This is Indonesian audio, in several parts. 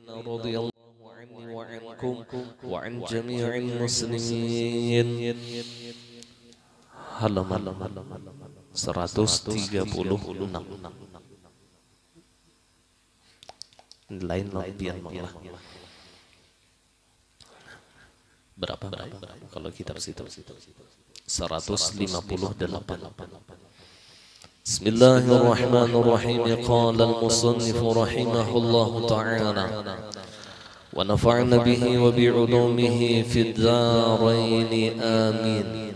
رضي الله عني وعنكم وعن جميع المسلمين. Halaman 136. Lain lampian malah. Berapa kalau kitab situ? 158. Bismillahirrahmanirrahim. Qala al-musannif rahimahullahu ta'ala wa nafa'na bihi wa bi'ulumihi fid dharain amin.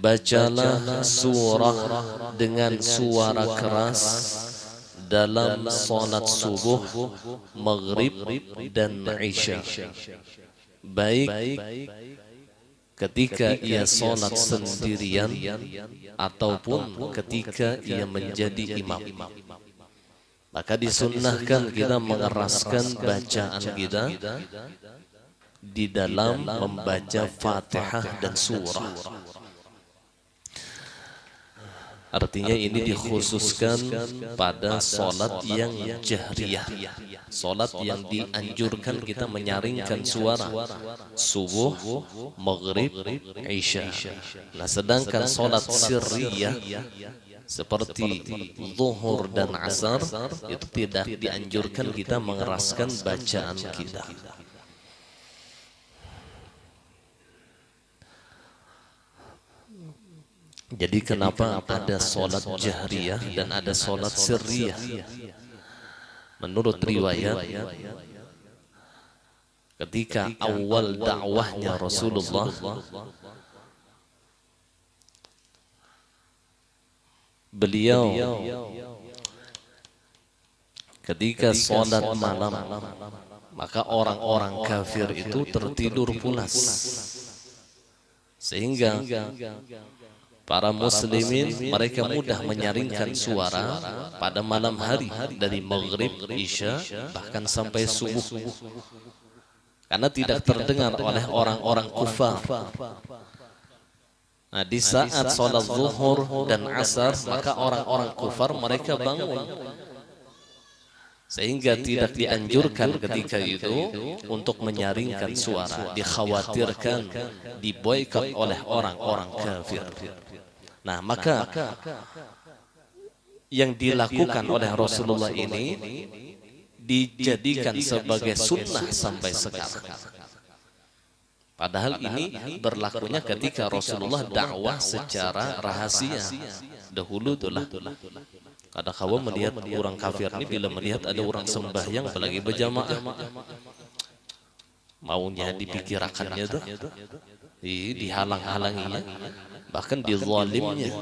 Bacalah surah dengan suara keras dalam salat subuh, maghrib dan isya, baik ketika ia salat sendirian ataupun ketika ia menjadi imam. Maka disunnahkan kita mengeraskan bacaan kita di dalam membaca Fatihah dan surah. Artinya ini dikhususkan pada solat yang jahriyah, solat yang dianjurkan kita menyaringkan suara, subuh, maghrib, isya. Nah, sedangkan solat sirriyah seperti zuhur dan asar itu tidak dianjurkan kita mengeraskan bacaan kita. Jadi kenapa ada solat jahriyah dan ada solat sirriyah? Menurut riwayat, ketika awal dakwahnya Rasulullah, beliau ketika solat malam, maka orang-orang kafir itu tertidur pulas, sehingga para muslimin mereka mudah menyaringkan suara pada malam hari dari maghrib, isya, bahkan sampai subuh, karena tidak terdengar oleh orang-orang kufar. Nah, di saat sholat zuhur dan asar, maka orang-orang kufar mereka bangun, sehingga tidak dianjurkan ketika itu untuk menyaringkan suara, dikhawatirkan diboikot oleh orang-orang kafir. Nah, maka yang dilakukan oleh Rasulullah ini dijadikan sebagai sunnah sampai sekarang. Padahal ini berlakunya ketika Rasulullah dakwah secara rahasia. Dahulu itulah kadang kala melihat orang kafir ini, bila melihat ada orang sembahyang apalagi berjamaah, maunya dipikirkannya tuh dihalang-halanginya, bahkan dizalimnya,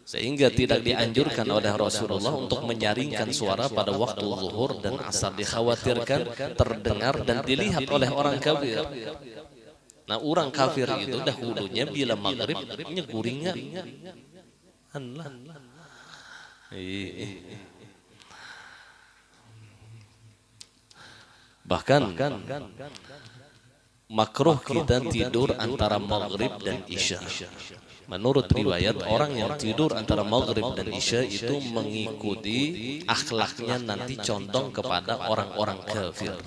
sehingga tidak dianjurkan oleh Rasulullah untuk menyaringkan suara pada waktu zuhur dan asar, dikhawatirkan terdengar dan dilihat oleh orang kafir. Nah, orang kafir itu dahulunya bila maghrib nyeguringan, bahkan makruh kita tidur antara maghrib dan isya. Menurut riwayat, orang yang tidur antara maghrib dan isya itu mengikuti akhlaknya nanti condong kepada orang-orang kafir.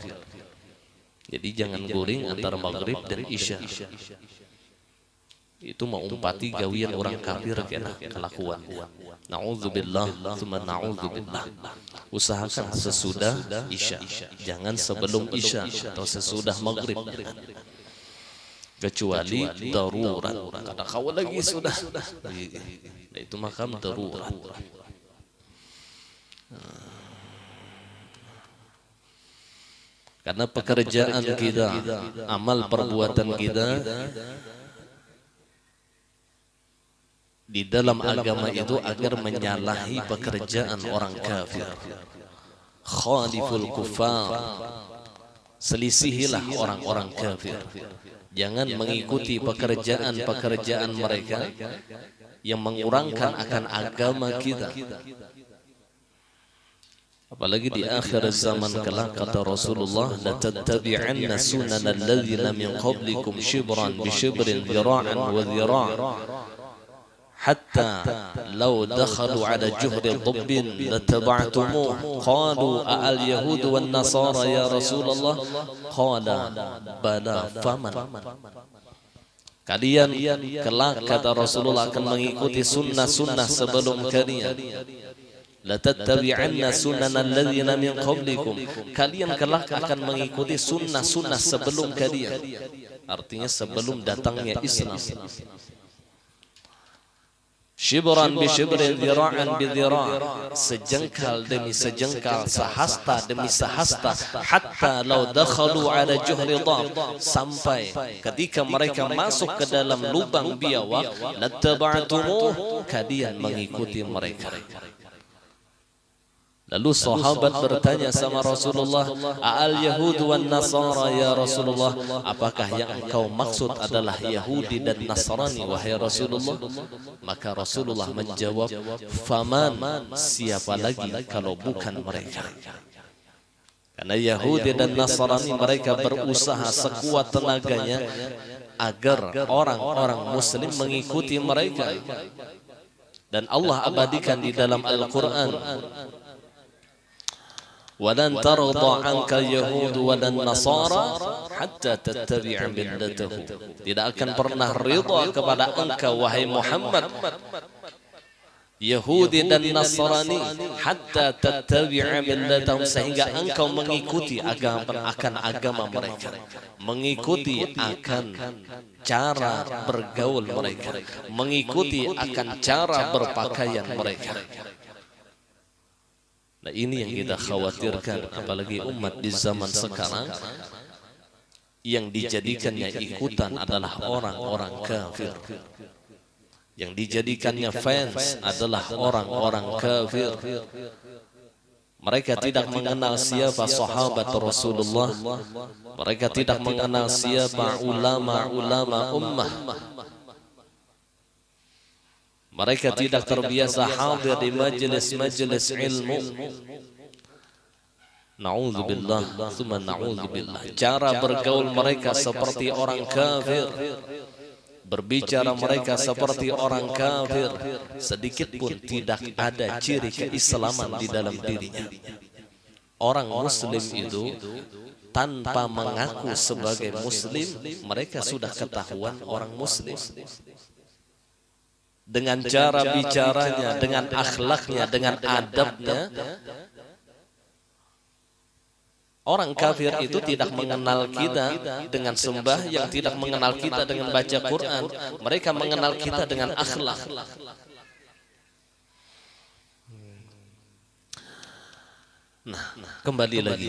Jadi jangan guring antara maghrib dan isya. Itu mengumpati gawian orang kafir kelakuan. Na'udzubillah, tsumma na'udzubillah. Usahakan sesudah isya, jangan sebelum isya atau sesudah maghrib, kecuali darurat. Kata kau lagi sudah, nah, itu makam darurat. Karena pekerjaan kita, amal perbuatan kita di dalam agama itu agar menyalahi pekerjaan orang kafir. Khaliful kufar, selisihilah orang-orang kafir. Jangan mengikuti pekerjaan-pekerjaan mereka yang mengurangkan akan agama kita. Apalagi di akhir zaman kelak, kata Rasulullah, la tattabi'anna sunana alladhina min qablikum shibran bi shibrin dhira'an wa dhira', hatta law dakhalu ala juhri dhabbin lataba'tumuh qalu al yahud wan nasara ya Rasulullah qala bala faman. Kalian kelak kata Rasulullah akan mengikuti sunnah-sunnah sebelum kalian. Latattabi'anna sunanal ladzina min qablikum. Kalian kelak akan mengikuti sunnah-sunnah sebelum kalian. Artinya sebelum datangnya Islam. Shibran bi shibrin, dhira'an bi dhira', sejengkal demi sejengkal, sehasta demi sehasta, hatta law dakhalu ala juhri dhab, sampai ketika mereka masuk ke dalam lubang biawak, lattaba'tumuh, kalian mengikuti mereka. Lalu sahabat bertanya sama Rasulullah, al Yahud wan Nasara ya Rasulullah, apakah yang engkau maksud adalah Yahudi dan Nasrani wahai Rasulullah? Maka Rasulullah menjawab, faman, siapa lagi kalau bukan mereka? Karena Yahudi dan Nasrani mereka berusaha sekuat tenaganya agar orang-orang muslim mengikuti mereka. Dan Allah abadikan di dalam Al-Quran, walan tarda anka yahud walan nasara hatta tattabi'a millatahu. Tidak akan pernah ridha kepada engkau wahai Muhammad, Yahudi dan Nasrani, hatta tattabi'a millatahum, sehingga engkau mengikuti agama mereka, mengikuti akan cara bergaul mereka, mengikuti akan cara berpakaian mereka. Nah, ini yang kita khawatirkan, apalagi umat di zaman sekarang yang dijadikannya ikutan adalah orang-orang kafir. Yang dijadikannya fans adalah orang-orang kafir. Mereka tidak mengenal siapa sahabat Rasulullah. Mereka tidak mengenal siapa ulama-ulama ummah. Mereka tidak terbiasa hadir di majelis-majelis ilmu. Na'udzubillah, tsumma na'udzubillah. Cara bergaul mereka seperti orang kafir. Berbicara mereka seperti orang kafir. Sedikit pun tidak ada ciri keislaman di dalam dirinya. Orang muslim itu tanpa mengaku sebagai muslim, mereka sudah ketahuan orang muslim. Dengan cara bicaranya, dengan akhlaknya, dengan adabnya. Orang kafir itu tidak mengenal kita dengan sembah, yang tidak mengenal kita dengan baca Quran. Mereka mengenal kita dengan akhlak. Nah, kembali lagi.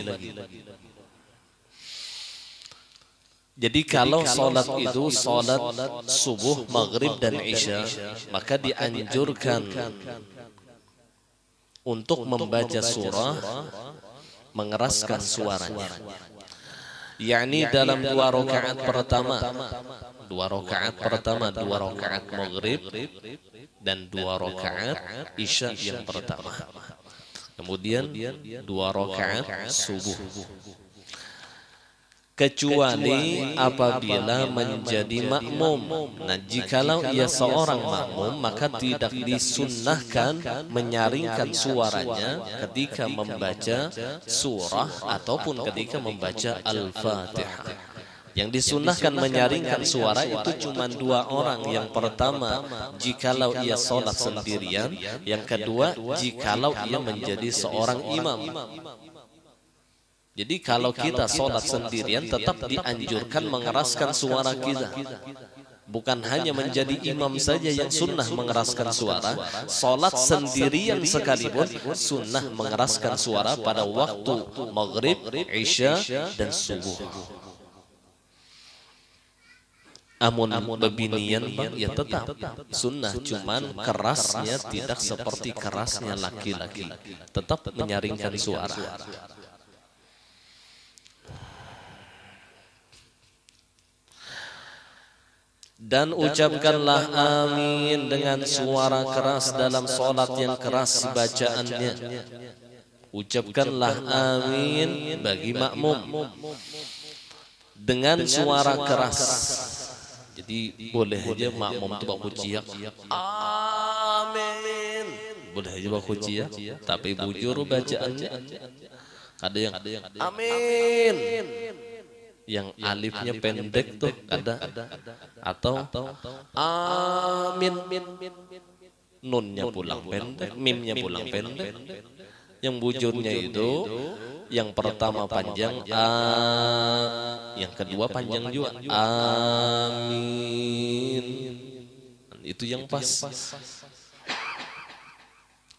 Jadi kalau sholat itu sholat subuh, maghrib dan isya, maka dianjurkan untuk membaca surah mengeraskan suaranya. Yakni dalam dua rakaat pertama, dua rakaat maghrib dan dua rakaat isya yang pertama. Kemudian dua rakaat subuh. Kecuali apabila menjadi makmum. Nah, jikalau ia seorang makmum, maka tidak disunnahkan menyaringkan suaranya ketika membaca surah ataupun ketika membaca Al-Fatihah. Yang disunnahkan menyaringkan suara itu cuma dua orang. Yang pertama, jikalau ia sholat sendirian. Yang kedua, jikalau ia menjadi seorang imam. Jadi kalau kita sholat sendirian tetap dianjurkan mengeraskan suara kita. Bukan hanya menjadi imam saja yang sunnah mengeraskan suara. Sholat sendirian sekalipun sunnah mengeraskan suara pada waktu maghrib, isya, dan subuh. Amun bebinian ya tetap sunnah, cuman kerasnya tidak seperti kerasnya laki-laki. Tetap menyaringkan suara. Dan ucapkanlah amin dengan suara keras dalam sholat yang keras bacaannya. Ucapkanlah amin bagi makmum dengan suara keras. Jadi boleh aja makmum itu baku ciak Udah aja baku cia, tapi bujur bacaannya. Ada yang amin. Yang alifnya pendek tuh ada. Atau amin. Nunnya pulang pendek, mimnya pulang pendek. Yang bujurnya itu yang pertama panjang yang kedua panjang juga amin. Itu yang pas.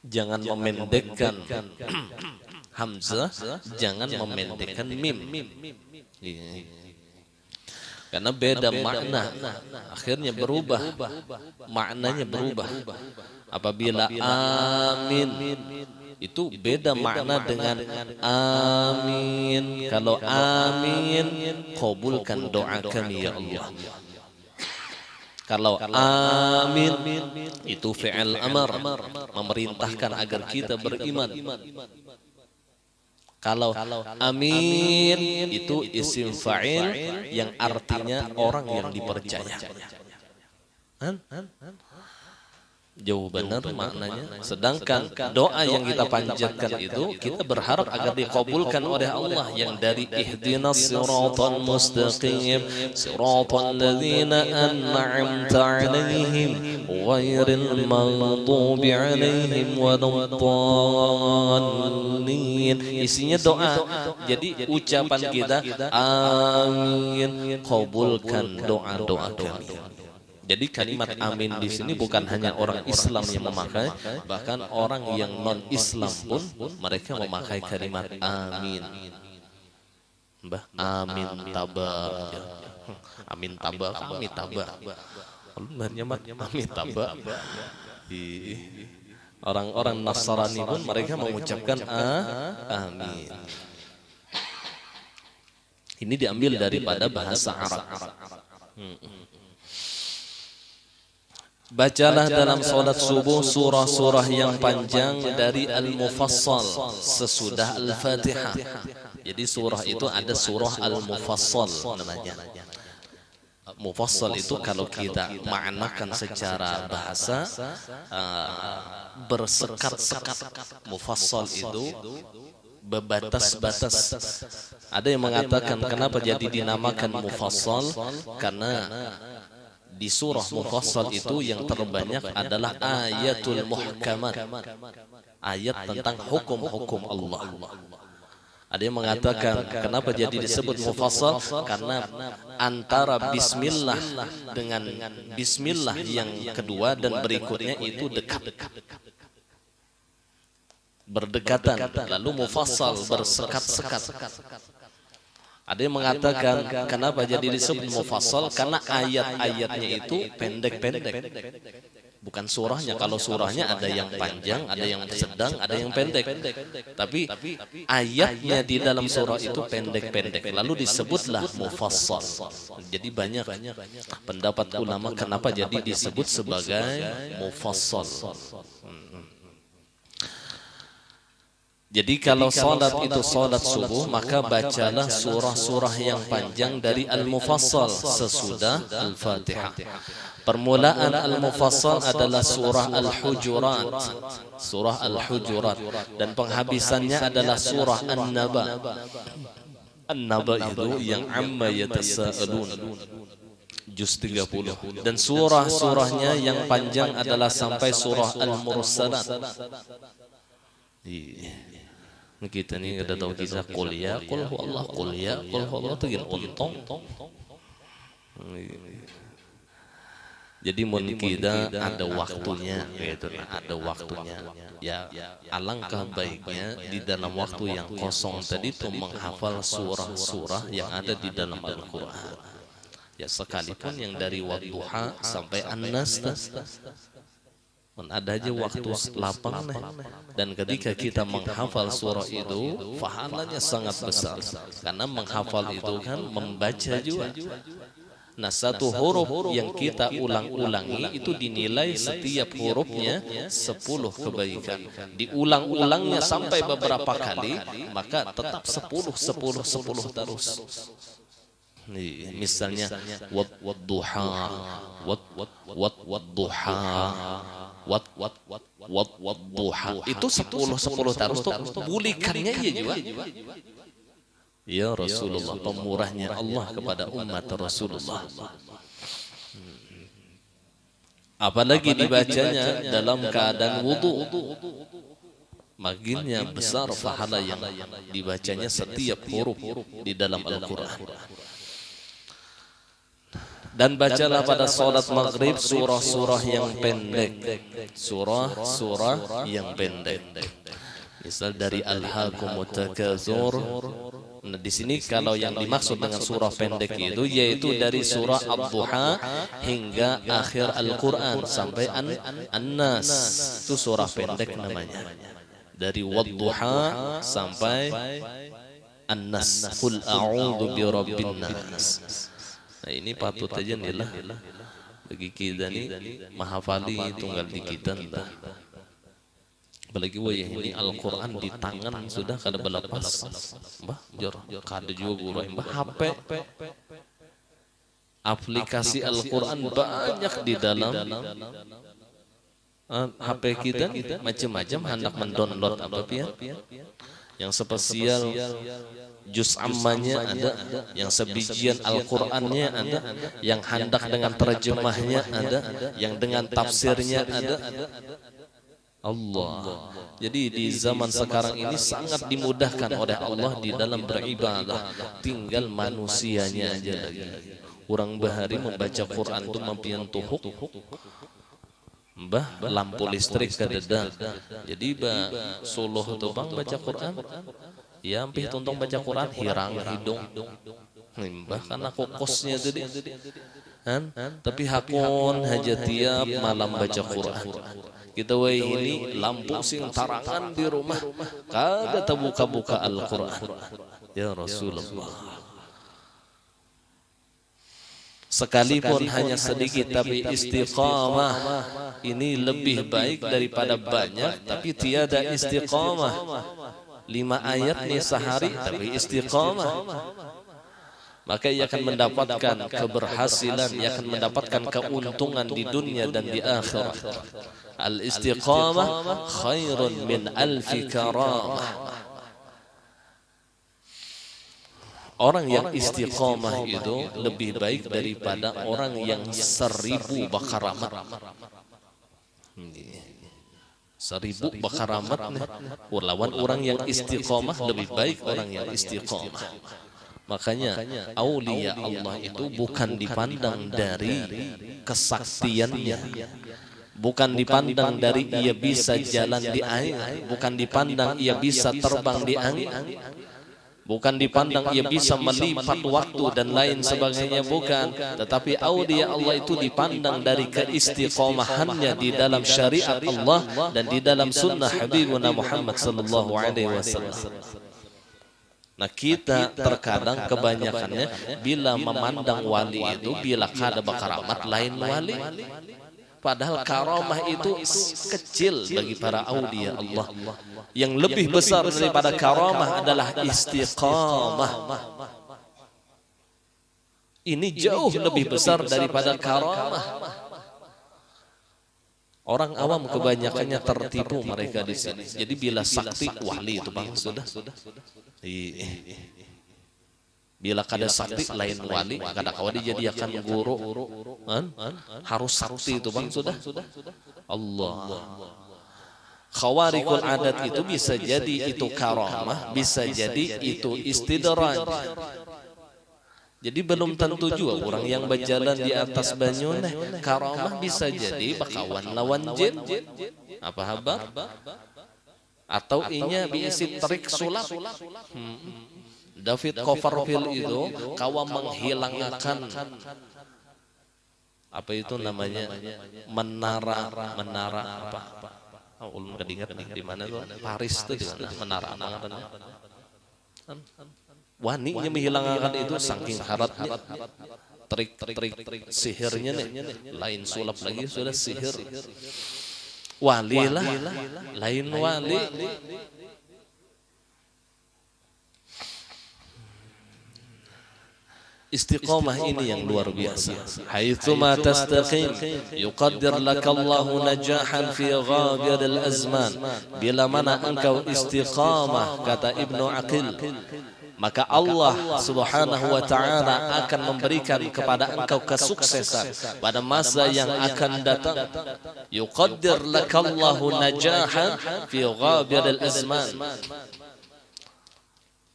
Jangan memendekkan hamzah, jangan memendekkan mim. Karena beda makna, akhirnya berubah, maknanya berubah. Apabila amin itu beda makna dengan amin. Kalau amin, kabulkan doa kami ya Allah. Kalau amin itu fi'il amar, memerintahkan agar kita beriman. Kalau amin itu isim fa'il yang artinya orang yang dipercaya. Jauh benar maknanya. Sedangkan doa yang kita panjatkan itu kita berharap agar dikabulkan oleh Allah, yang dari ihdinas siratal mustaqim siratal ladzina an'amta 'alaihim ghairil maghdubi 'alaihim waladdallin. Isinya doa. Jadi ucapan kita amin, kabulkan doa-doa kami. Jadi kalimat amin di sini bukan hanya orang Islam yang memakai, bahkan orang yang non Islam pun mereka memakai kalimat amin. Mbah, amin tabak. Amin tabak, amin tabak. Amin tabak. Orang-orang Nasrani pun mereka mengucapkan amin. Ini diambil daripada bahasa Arab. Bacalah dalam salat subuh surah-surah yang panjang dari Al-Mufassal sesudah Al-Fatihah. Jadi surah itu ada surah Al-Mufassal namanya. Mufassal itu kalau kita maknakan secara bahasa bersekat-sekat. Mufassal itu berbatas-batas. Ada yang mengatakan kenapa jadi dinamakan Mufassal, karena di surah Mufassal itu yang terbanyak adalah ayatul muhkamat, ayat tentang hukum-hukum Allah. Ada yang mengatakan kenapa jadi disebut Mufassal, karena antara bismillah dengan bismillah yang kedua dan berikutnya itu dekat, berdekatan, lalu Mufassal bersekat-sekat. Ada yang mengatakan kenapa jadi disebut Mufassal, karena ayat-ayatnya itu pendek-pendek. Bukan surahnya. Kalau surahnya ada yang panjang, ada yang sedang, ada yang pendek. Tapi ayatnya di dalam surah itu pendek-pendek. Lalu disebutlah Mufassal. Jadi banyak pendapat ulama kenapa jadi disebut sebagai Mufassal. Jadi kalau salat itu salat subuh, maka bacalah surah-surah yang panjang dari Al-Mufassal sesudah Al-Fatihah. Permulaan Al-Mufassal adalah surah Al-Hujurat. Surah Al-Hujurat. Dan penghabisannya adalah surah An-Naba. An-Naba itu yang amma yatasa'alun. Juz 30. Dan surah-surahnya yang panjang adalah sampai surah Al-Mursalat. Kita nih ada tahu kisah kuliah, kul Allah kuliah, kul Allah itu gini untung. Jadi mungkin kita ada waktunya, gitu, ada waktunya. Ya, alangkah baiknya di dalam waktu yang kosong tadi itu menghafal surah-surah yang ada di dalam Al-Quran. Ya sekalipun yang dari Wadduha sampai An-Nas. Ada aja waktu lapang dan ketika kita menghafal surah itu pahalanya sangat besar, karena menghafal itu kan membaca juga. Nah, satu huruf yang kita ulang-ulangi itu dinilai setiap hurufnya 10 kebaikan. Diulang-ulangnya sampai beberapa kali, maka tetap 10 terus. Misalnya wadduha, wadduha, wadduha. Itu 10 terus tuh bulikannya iya juga. Ya Rasulullah, pemurahnya Allah kepada umat Rasulullah. Apalagi dibacanya dalam keadaan wudu, makinnya besar pahala yang dibacanya setiap huruf di dalam Al-Quran. Dan bacalah pada salat maghrib surah-surah yang pendek, surah-surah yang pendek. Misal dari Alhaakumut Takatsur. Nah, di sini kalau yang dimaksud dengan surah pendek itu yaitu dari surah Ad-Duha hingga akhir Al-Quran sampai An-Nas, itu surah pendek namanya. Dari Wad-Duha sampai An-Nas, Qul a'udzu birabbin nas. Nah, ini patut aja nih lah bagi kita nih menghafali tunggal di kita lah. Apalagi wah ini Al-Quran di tangan sudah kada belepas. Mbah, jor kada juga guru mbah HP. Aplikasi Al-Quran banyak di dalam HP kita, macam-macam hendak mendownload apa pia. Yang spesial juz ammanya ada, yang sebijian Al-Qurannya ada, yang hendak dengan terjemahnya ada, yang dengan tafsirnya ada. Allah. Jadi di zaman sekarang ini sangat dimudahkan oleh Allah di dalam beribadah. Tinggal manusianya aja lagi. Orang bahari membaca Quran itu mampian tuhuk. Mbah lampu listrik kadeda. Jadi bah suluh tuh bang baca Quran. Ya ampih tuntung baca Quran hirang hidung. Mbah karena kokosnya tadi. Tapi hakun haja tiap malam baca Quran. Kita wai ini lampu sing tarangan di rumah kada terbuka-buka Al-Quran. Ya Rasulullah, sekalipun hanya sedikit tapi istiqamah ini lebih baik daripada banyak tapi tiada istiqamah. 5 ayat nih sehari tapi istiqamah, maka ia akan mendapatkan keberhasilan, ia akan mendapatkan keuntungan di dunia dan di akhirat. Al-istiqamah khairun min alfi karamah. Orang yang istiqamah itu lebih baik daripada orang yang 1000 bakaramat. 1000 bakaramat. Lawan orang yang istiqamah lebih baik orang yang istiqamah. Makanya aulia Allah itu bukan dipandang dari kesaktiannya, bukan dipandang dari ia bisa jalan di air, bukan dipandang ia bisa terbang di angin, bukan dipandang ia bisa melipat waktu dan lain sebagainya, bukan. Tetapi aulia Allah itu dipandang dari keistiqomahannya di dalam syariat Allah dan di dalam sunnah Habibuna Muhammad sallallahu alaihi wasallam. Nah kita terkadang kebanyakannya bila memandang wali itu bila kada bakaramat lain wali. Padahal karamah itu kecil bagi para aulia Allah. Yang lebih besar daripada karamah adalah istiqamah. Ini jauh lebih besar daripada karamah. Orang awam kebanyakannya tertipu mereka di sini. Jadi bila sakti wali itu bang sudah. Bila kada sakti lain wali, kada kawadi jadi akan guru. Harus sakti itu bang sudah. Allah. Khawarikul adat itu bisa jadi itu karamah, bisa jadi itu istidraj. Jadi belum tentu juga orang yang berjalan di atas banyune karamah bisa jadi bakawan lawan jin. Apa habar? Atau inya diisi trik sulap. David Copperfield itu kawa menghilangkan apa itu namanya menara apa? Ulun kedingat nih di mana tuh? Paris tuh di mana? Menara apa namanya? Waninya menghilangkan itu saking haratnya, trik sihirnya nih, lain sulap lagi sudah sihir. Wali lah, lain wali. Istiqomah ini yang luar biasa. Haitsuma tastaqim yuqaddir lakallahu najahan fi ghabiril azman. Bila mana engkau istiqamah, kata Ibnu Aqil, maka Allah Subhanahu wa ta'ala akan memberikan kepada engkau kesuksesan pada masa yang akan datang. Yuqaddir lakallahu najahan fi ghabiril azman.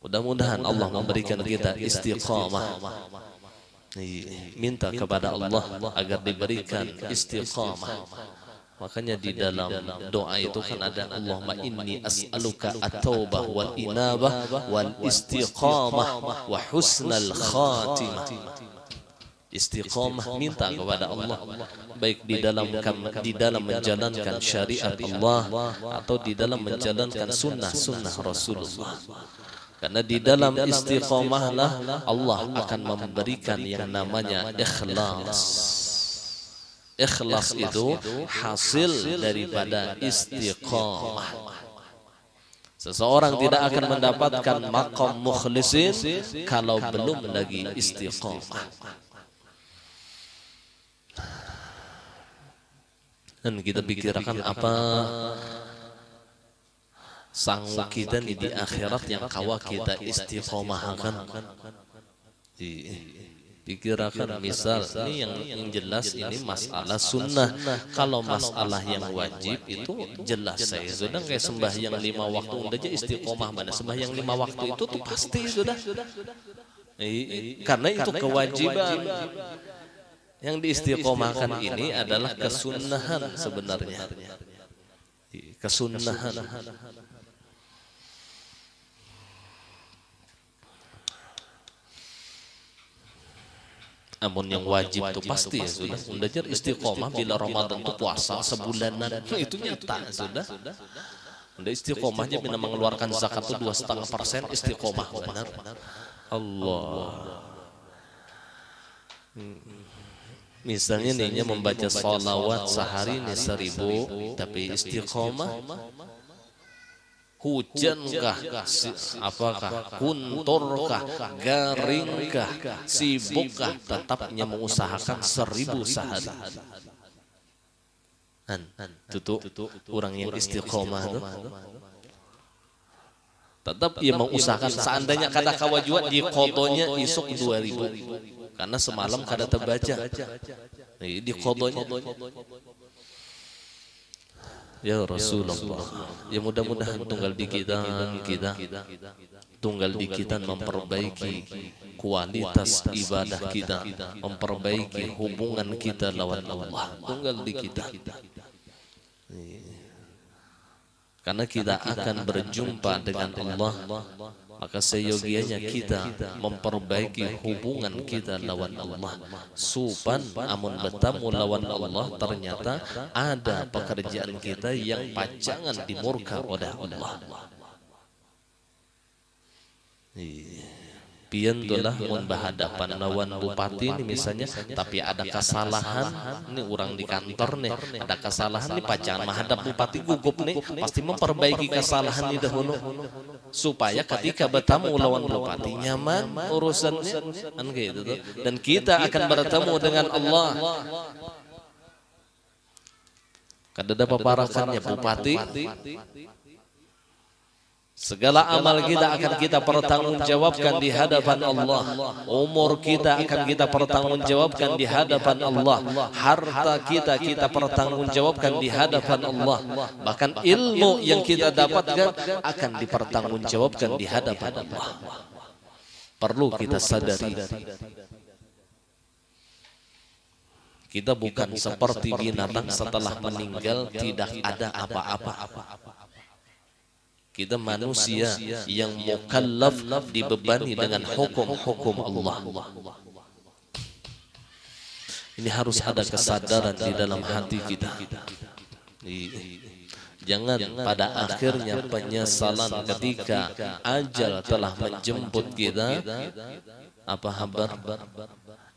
Mudah-mudahan Allah memberikan kita istiqamah. Minta kepada Allah agar diberikan istiqamah. Makanya di dalam doa itu kan ada Allahumma inni as'aluka at-taubah wal inabah wal istiqamah wa husnal khatimah. Istiqamah, minta kepada Allah, baik di dalam menjalankan syariat Allah atau di dalam menjalankan sunnah Rasulullah. Karena di dalam istiqomahlah Allah akan memberikan yang namanya ikhlas. Ikhlas itu hasil daripada istiqomah. Seseorang tidak akan mendapatkan maqam mukhlisin kalau belum lagi istiqomah. Dan kita pikirkan apa sanggup kita di akhirat yang kawa kita istiqomahkan. Pikirkan misal ini yang jelas ini masalah sunnah. Kalau masalah yang wajib itu jelas saya sudah kayak sembahyang 5 waktu udah aja istiqomah mana sembahyang 5 waktu itu tuh pasti sudah. Karena itu kewajiban. Yang diistiqomahkan ini adalah kesunnahan sebenarnya. Kesunnahan. Namun yang wajib itu pasti ya sudah. Undanya istiqomah bila Ramadan itu puasa sebulanan itu nyata sudah. Unda istiqomahnya bila mengeluarkan zakat itu 2,5% istiqomah benar. Allah. Misalnya nih membaca sholawat sehari ini 1000 tapi istiqomah. Hujankah, apakah, kunturkah, garingkah, sibukkah, tetapnya mengusahakan 1000 sehari. Tutup orang yang istiqomah itu. Tetap ia mengusahakan seandainya kada kawajuan di kodonya isuk 2000. Karena semalam kada terbaca. Di kodonya. Ya Rasulullah, ya mudah-mudahan tunggal di kita tunggal di kita memperbaiki kualitas ibadah kita, memperbaiki hubungan kita lawan Allah, tunggal di kita. Karena kita akan berjumpa dengan Allah, maka seyogianya kita memperbaiki hubungan kita lawan Allah. Supan amun bertemu lawan Allah ternyata ada pekerjaan kita yang pajangan dimurka oleh Allah. Pian tulah mun berhadapan lawan bupati ini misalnya, tapi ada kesalahan ini orang di kantor nih, ada kesalahan nih pajangan menghadap bupati gugup nih, pasti memperbaiki kesalahan ini dahulu supaya ketika bertemu lawan bupati nyaman urusannya kan gitu tuh. Dan kita akan bertemu dengan Allah. Kada ada paparakannya bupati. Segala amal kita akan kita pertanggungjawabkan di hadapan Allah. Umur kita akan kita pertanggungjawabkan di hadapan Allah. Harta kita pertanggungjawabkan di hadapan Allah. Bahkan ilmu yang kita dapatkan akan dipertanggungjawabkan di hadapan Allah. Perlu kita sadari. Kita bukan seperti binatang setelah meninggal tidak ada apa-apa. Kita manusia yang mukallaf dibebani dengan hukum-hukum Allah. Ini harus ada kesadaran di dalam hati kita. Jangan pada akhirnya penyesalan ketika ajal telah menjemput kita. Apa kabar?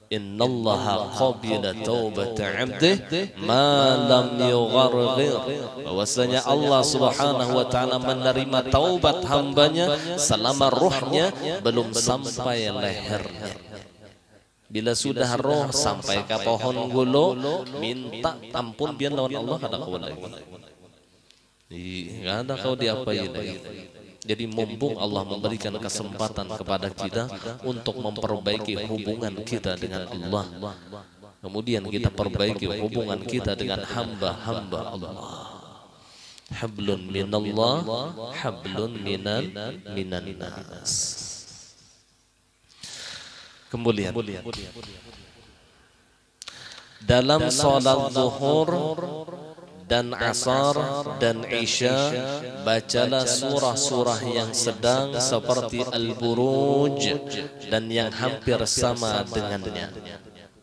Innallaha qabila taubata 'abdihi ma lam yugharghir. Bahwasanya Allah Subhanahu wa taala menerima taubat hambanya selama ruhnya belum sampai lehernya. Bila sudah roh sampai ke pohon gulo, minta ampun biar lawan Allah kada kau lagi. Nggak ada kau diapain lagi. Jadi mumpung Allah memberikan kesempatan kepada kita untuk memperbaiki hubungan kita dengan Allah, kemudian kita perbaiki hubungan kita dengan hamba-hamba Allah. Hablun minallah, hablun minan nas. Kemudian dalam salat zuhur dan asar dan isya, bacalah surah-surah yang sedang seperti Al-Buruj dan yang hampir sama dengannya.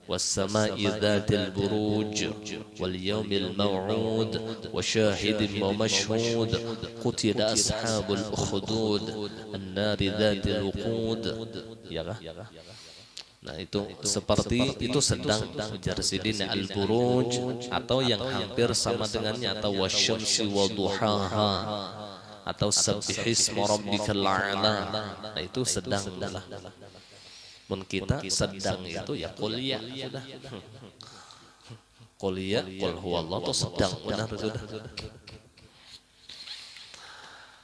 Was-sama'i dzatil buruj wal yaumil maw'ud wasyahidin wa mashhud qutila ashabul ukhdud an-nari dzatil wuqud. Ya kah? Nah itu seperti itu sedang jarsidin al-buruj atau yang hampir sama dengannya, atau wasyamsi wa duhaha atau sabbihisma rabbikal a'la. Nah itu sedang lah. Mun kita sedang itu ya kuliah sudah. Kuliah qul huwallahu itu sedang benar sudah.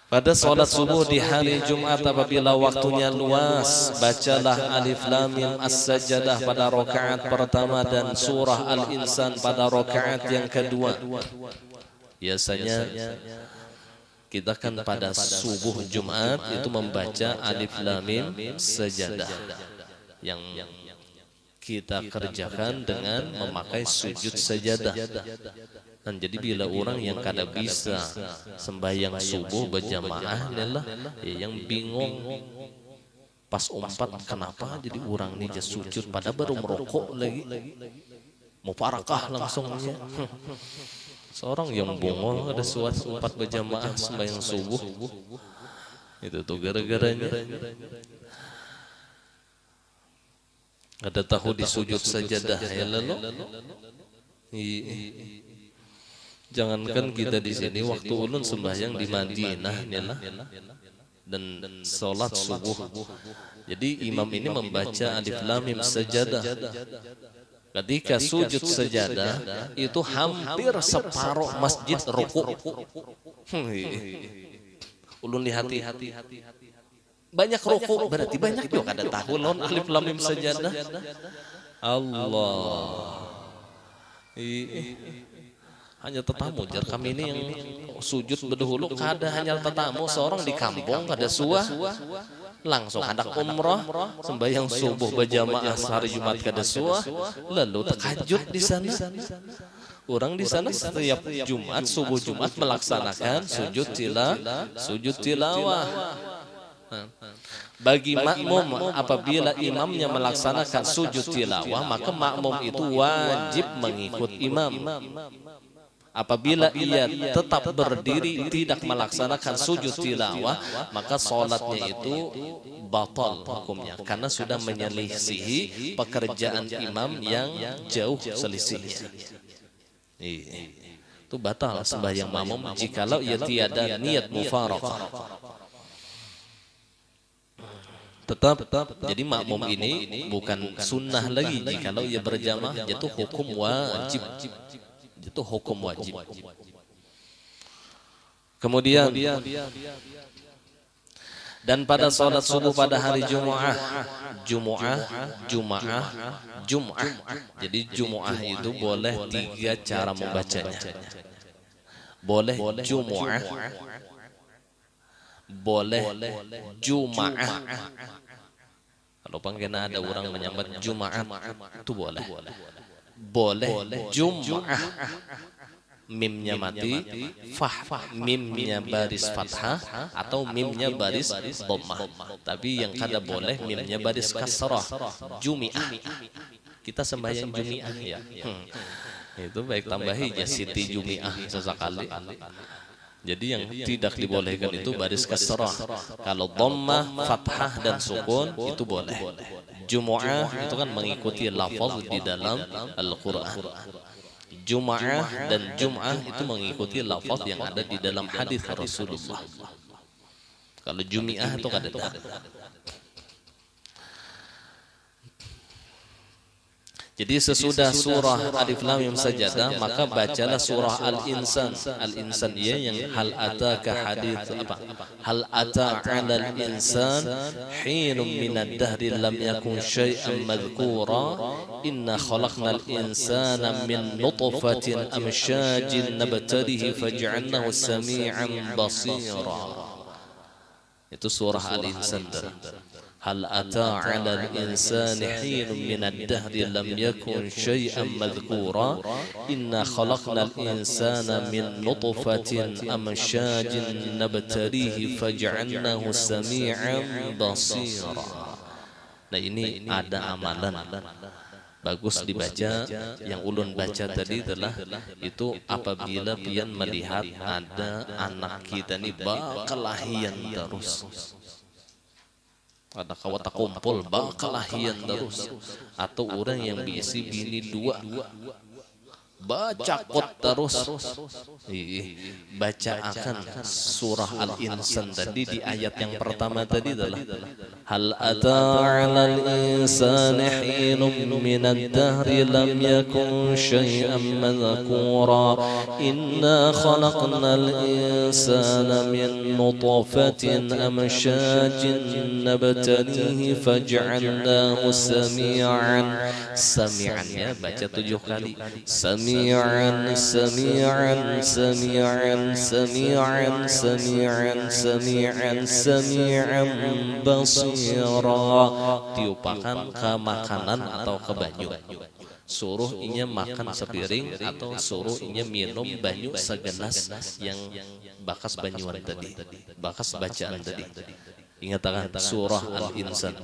Pada sholat subuh di hari Jumat apabila waktunya luas, bacalah Alif Lam Mim As-Sajdah pada rakaat pertama dan surah Al-Insan pada rakaat yang kedua. Biasanya kita kan pada subuh Jumat itu membaca Alif Lam Mim Sajdah yang kita kerjakan dengan memakai sujud sajadah. Dan jadi bila orang yang kada bisa sembahyang subuh berjamaah lah, ya yang bingung pas umpat kenapa jadi orang ini just sujud pada baru merokok lagi mau parakah langsungnya. Seorang yang bongol ada suatu umpat berjamaah sembahyang subuh itu tuh gara-garanya ada tahu di sujud sajadah ya lalu. Jangankan kita di sini waktu ulun sembahyang di Madinah lah dan sholat subuh. Jadi imam ini membaca Alif Lam Mim Sajadah. Ketika sujud sajadah itu hampir separuh masjid ruku. Ulun lihat-hati. Banyak ruku berarti banyak juga ada tahu lon Alif Lam Mim Sajadah. Allah. Hanya tetamu jar kami ini yang sujud berdahulu kada hanya tetamu seorang di kampung kada suah langsung hendak umrah sembahyang subuh berjamaah hari Jumat kada suah lalu tahajud di sana. Orang di sana setiap Jumat subuh Jumat melaksanakan sujud tilawah. Bagi makmum apabila imamnya melaksanakan sujud tilawah maka makmum itu wajib mengikut imam. Apabila ia tetap berdiri tidak melaksanakan sujud tilawah maka sholatnya itu batal hukumnya karena sudah menyelisihi pekerjaan imam yang jauh selisihnya. Itu batal sembahyang makmum jikalau ia tiada niat mufaraqah. Tetap jadi makmum ini bukan sunnah lagi jikalau ia berjamaah, itu hukum wajib. Itu hukum wajib. Kemudian dan pada sholat subuh pada hari Jumu'ah. Jadi Jumu'ah itu boleh 3 cara membacanya. Boleh Jumu'ah, boleh Juma'ah. Kalau pangkena ada orang menyambat Juma'at itu boleh. Boleh Jum'ah, mimnya mati, mimnya baris fathah atau mimnya baris dhammah. Tapi yang kada boleh mimnya baris kasrah, Jumi'ah. Kita sembahyang Jumi'ah ya. Itu baik tambahi ya Siti Jumi'ah sesekali. Jadi yang tidak dibolehkan itu baris kasrah. Kalau dhammah, fathah dan sukun itu boleh. Jumu'ah itu kan mengikuti lafaz di dalam Al-Quran. Jum'ah dan Jum'ah itu mengikuti lafaz yang ada di dalam hadis Rasulullah. Kalau Jumi'ah itu kada ada. Jadi sesudah surah Alif Lam Mim Sajadah maka bacalah surah Al-Insan. Al-Insan ya yang hal ataka hadits apa? Hal ata 'alal insan hinum minad dahri lam yakun syai'an madhkura inna khalaqnal insana min nutfatin amsyajin nabtalihi faj'alnahu sami'an basira. Itu surah Al-Insan. هل أتى على الإنسان حين من الدهر لم يكن شيئا مذكورا إنا خلقنا الإنسان من نطفة أمشاج نبتليه فجعلناه سميعا بصيرا. Nah ini ada amalan bagus dibaca. Yang ulun baca tadi adalah itu apabila pian melihat ada anak kita ini bakalahian terus, ada kawat kumpul bakalahian terus, atau orang yang bisi bini dua baca kot terus. Baca akan surah Al-Insan tadi di ayat yang pertama tadi adalah hal ata 'alal insani hinum minad dahri lam yakun syai'an madhkura inna khalaqnal insana min nutfatin amsyajin nabtalihi faj'alnahu sami'an. Sami'annya baca 7 kali. Sami'an sami'an sami'an sami'an sami'an sami'an sami'an basira. Tiupakan ke makanan atau ke banyu. Suruh inya makan sepiring atau suruh inya minum banyu segelas yang bakas banyuan tadi, bakas bacaan tadi. Ingat akan surah Al-Insan.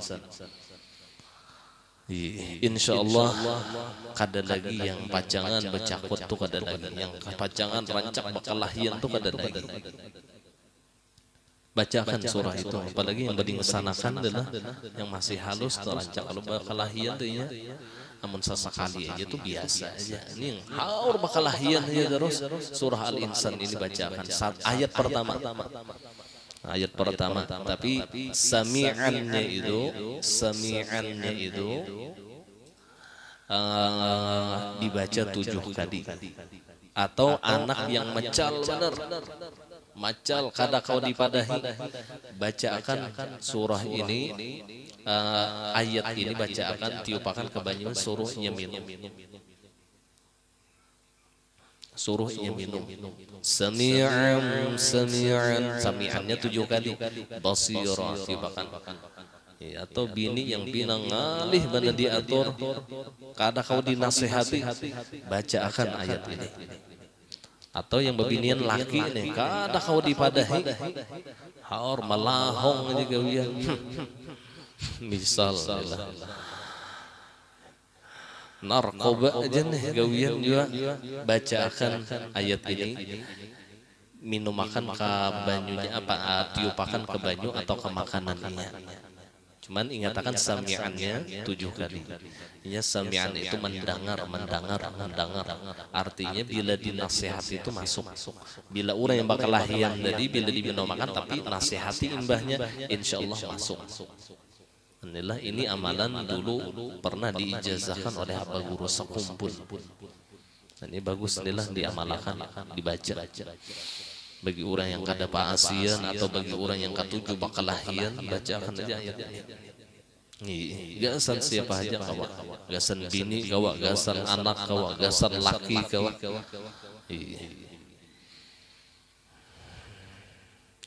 Insyaallah kada lagi yang pacangan becakut tuh, kada lagi yang pacangan rancak bakalahian tuh, kada lagi. Bacakan surah itu, apalagi yang berdingesanakan adalah yang masih halus terancak. Kalau bakalahian tuh ya namun sesekali aja tuh biasa aja. Ini yang haur bakalahian aja terus. Surah Al-Insan ini bacakan ayat pertama. Ayat pertama, tapi sami'annya itu dibaca 7 kali. Atau anak yang mecal benar, macal kada kau dipadahi, baca akan surah ini, ayat ini baca akan tiupakan ke banyu, suruh minum. Suruh ia minum. Sami'an sami'an, sami'annya 7 kali. Basira tiupakan. Atau bini yang pinang ngalih bana diatur, kada kau dinasehati, baca akan ayat ini. Atau yang bebinian laki nih, kada kau dipadahi, haur malahong aja gawian. Misal narkoba aja nih gawian juga, baca akan ayat ini, minum makan ke banyunya apa, tiupakan ke banyu atau ke makanannya. Cuman ingatakan sami'annya 7 kali. Ini sami'an itu mendengar. Artinya bila dinasehati itu masuk. Bila orang yang bakal lahian tadi bila diminum makan tapi nasihati imbahnya, insyaallah masuk. Inilah ini amalan dulu pernah diijazahkan oleh apa guru sekumpul. Dan ini bagus inilah diamalkan, dibaca. Bagi orang yang kada paasian atau bagi orang yang katuju bakalahian, bacakan aja ayat ini. Gasan siapa aja kawa, gasan bini kawa, gasan anak kawa, gasan laki kawa.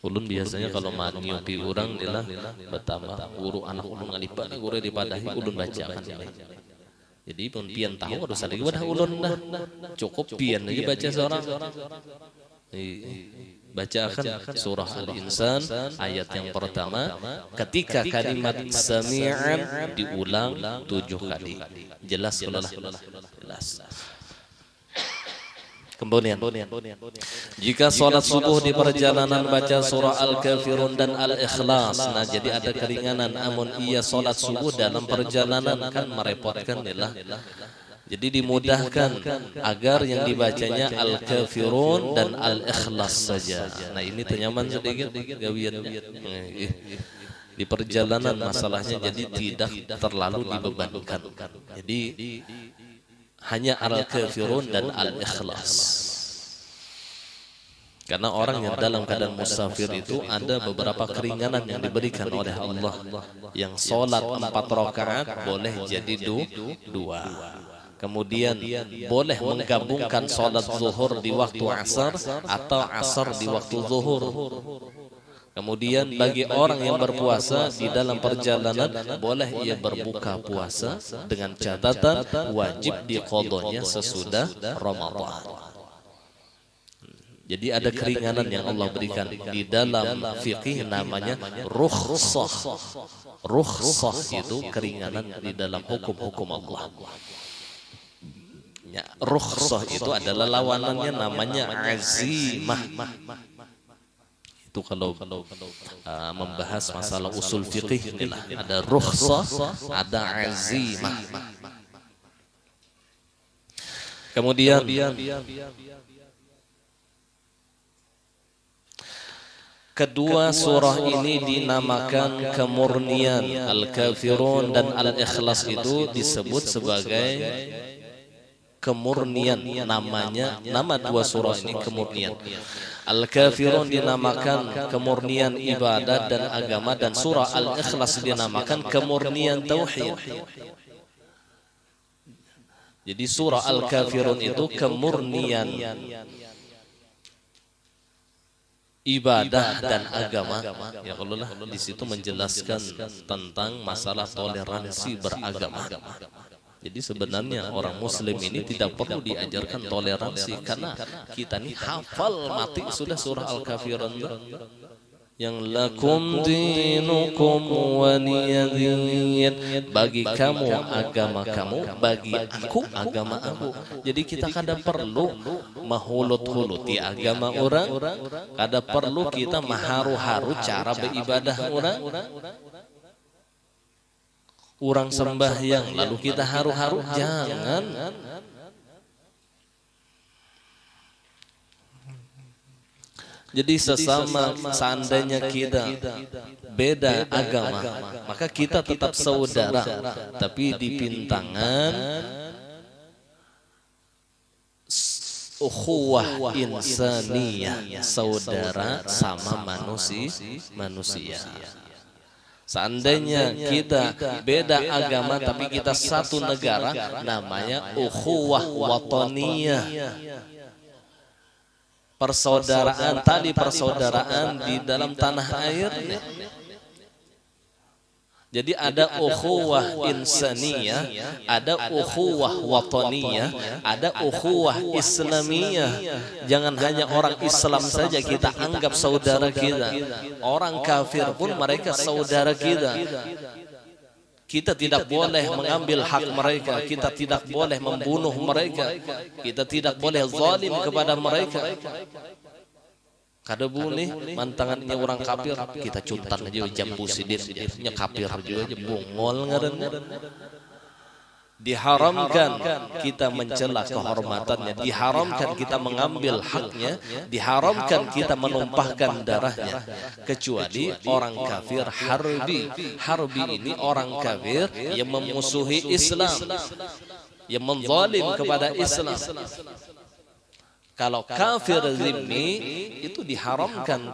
Ulun biasanya kalau maniupi orang inilah betapa guru anak ulun ngalipa guru dipadahi ulun bacakan. Jadi pun pian tahu harus ada wadah ulun dah cukup pian aja baca seorang. Bacakan surah Al-Insan ayat yang pertama, ketika kalimat sami'an diulang 7 kali. Jelas kalau jelas. Kemudian, jika sholat subuh di perjalanan baca surah Al-Kafirun dan Al-Ikhlas. Nah, jadi ada keringanan. Amun ia sholat subuh dalam perjalanan kan merepotkan inilah. Jadi dimudahkan agar yang dibacanya Al-Kafirun dan Al-Ikhlas saja. Nah, ini tenyaman sedikit gawian. Di perjalanan masalahnya jadi tidak terlalu dibebankan. Jadi hanya al-kafirun dan al-ikhlas. Karena orang yang dalam keadaan musafir itu ada beberapa keringanan yang diberikan oleh Allah. Yang sholat 4 rakaat boleh jadi 2. Kemudian boleh menggabungkan sholat zuhur di waktu asar atau asar di waktu zuhur. Kemudian bagi orang yang berpuasa di dalam perjalanan boleh ia berbuka puasa dengan catatan wajib diqadanya sesudah Ramadan. Jadi ada keringanan yang Allah berikan di dalam fikih namanya rukhsah. Rukhsah itu keringanan di dalam hukum-hukum Allah. Ya, rukhsah itu adalah lawanannya namanya azimah. Itu kalau membahas masalah usul fikih inilah ada rukhsah, ada azimah. Kemudian kedua surah ini dinamakan kemurnian. Al-Kafirun dan Al-Ikhlas itu disebut sebagai kemurnian. Nama dua surah ini kemurnian. Al-Kafirun dinamakan kemurnian ibadat dan agama, dan surah Al-Ikhlas dinamakan kemurnian tauhid. Jadi surah Al-Kafirun itu kemurnian ibadah dan agama. Ya Allah di situ menjelaskan tentang masalah toleransi beragama. Jadi sebenarnya orang muslim ini tidak perlu diajarkan toleransi, karena kita ini hafal mati sudah surah Al-Kafirun yang lakum dinukum waliyadin, bagi kamu agama kamu, bagi aku agama aku. Jadi kita kada perlu mahulut-huluti agama orang, kada perlu kita maharu-haru cara beribadah orang. Orang sembahyang lalu kita haru-haru, jangan. Jadi sesama seandainya kita beda agama, maka kita tetap saudara, tapi di pintangan ukhuwah insaniyah, saudara sama manusia. Seandainya kita beda agama tapi kita satu negara, namanya ukhuwah wataniyah. Persaudaraan, tali persaudaraan di dalam tanah air. Jadi ada ukhuwah insaniyah, ada ukhuwah wataniyah, ada ukhuwah islamiyah. Jangan hanya orang Islam saja kita anggap saudara kita. Orang kafir pun mereka saudara kita. Kita tidak boleh mengambil hak mereka, kita tidak boleh membunuh mereka, kita tidak boleh zalim kepada mereka. Kada boleh mantangannya orang kafir kita cuntan aja jambu sidir, nya kafir juga aja bungol ngarannya. Diharamkan kita mencela kehormatannya, diharamkan kita mengambil haknya, diharamkan kita menumpahkan darahnya, kecuali orang kafir harbi. Harbi ini orang kafir yang memusuhi Islam, yang menzalim kepada Islam. Kalau kafir zimmi itu diharamkan